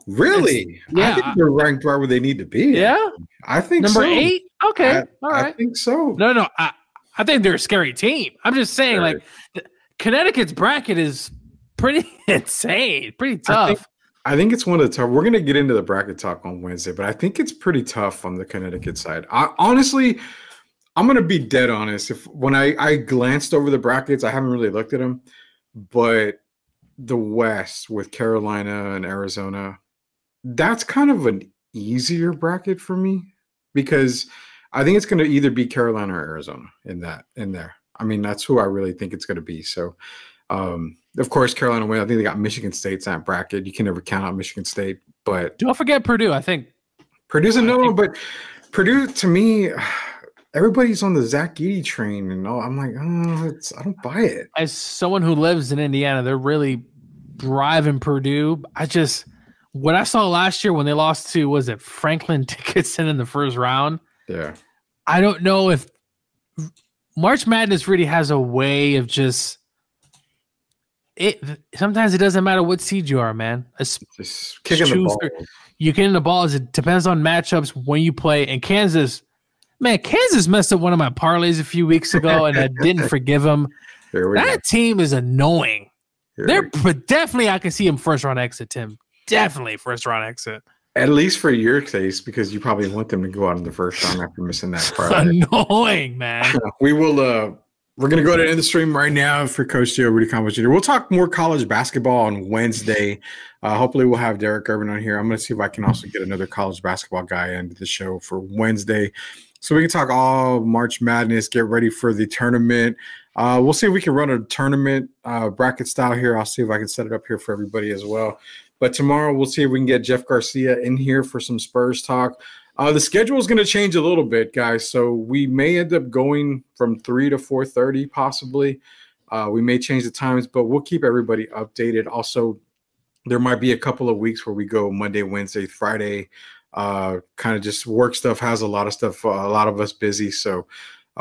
really? Yeah, I think they're ranked right where they need to be. Yeah, I think number 8. Okay, all right. I think so. No. I think they're a scary team. I'm just saying, like, Connecticut's bracket is pretty insane, pretty tough. I think it's one of the tough. We're going to get into the bracket talk on Wednesday, but I think it's pretty tough on the Connecticut side. Honestly, I'm going to be dead honest. When I glanced over the brackets, I haven't really looked at them, but the West with Carolina and Arizona, that's kind of an easier bracket for me because I think it's going to either be Carolina or Arizona in there. I mean, that's who I really think it's going to be. So, of course, Carolina win. I think they got Michigan State's in that bracket. You can never count out Michigan State, but don't forget Purdue. I think Purdue's a no, but Purdue to me, everybody's on the Zach Edey train, and all. I'm like, I don't buy it. As someone who lives in Indiana, they're really driving Purdue. What I saw last year when they lost to Franklin Dickinson in the first round. Yeah, I don't know if March Madness really has a way of just. Sometimes it doesn't matter what seed you are, man. Just kicking the ball. You get in the balls. It depends on matchups when you play. And Kansas messed up one of my parlays a few weeks ago, and I didn't forgive them. That team is annoying. But definitely I can see him first round exit, Tim. Definitely first round exit. At least for your case, because you probably want them to go out in the first round after missing that parlay. Annoying, man. We will. We're going to go to end the stream right now for Coach Joe, Rudy Campos Jr. We'll talk more college basketball on Wednesday. Hopefully we'll have Derek Irvin on here. I'm going to see if I can also get another college basketball guy into the show for Wednesday. so we can talk all March Madness, get ready for the tournament. We'll see if we can run a tournament bracket style here. I'll see if I can set it up here for everybody as well. But tomorrow we'll see if we can get Jeff Garcia in here for some Spurs talk. The schedule is going to change a little bit, guys. So we may end up going from 3 to 4:30 possibly. We may change the times, but we'll keep everybody updated. Also, there might be a couple of weeks where we go Monday, Wednesday, Friday. Kind of just work stuff has a lot of stuff, a lot of us busy. So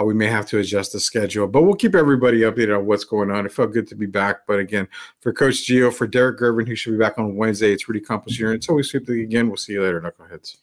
we may have to adjust the schedule, but we'll keep everybody updated on what's going on. It felt good to be back. But again, for Coach Gio, for Derek Gervin, who should be back on Wednesday, it's Rudy Campos here. Until we sweep the league again, we'll see you later, Knuckleheads.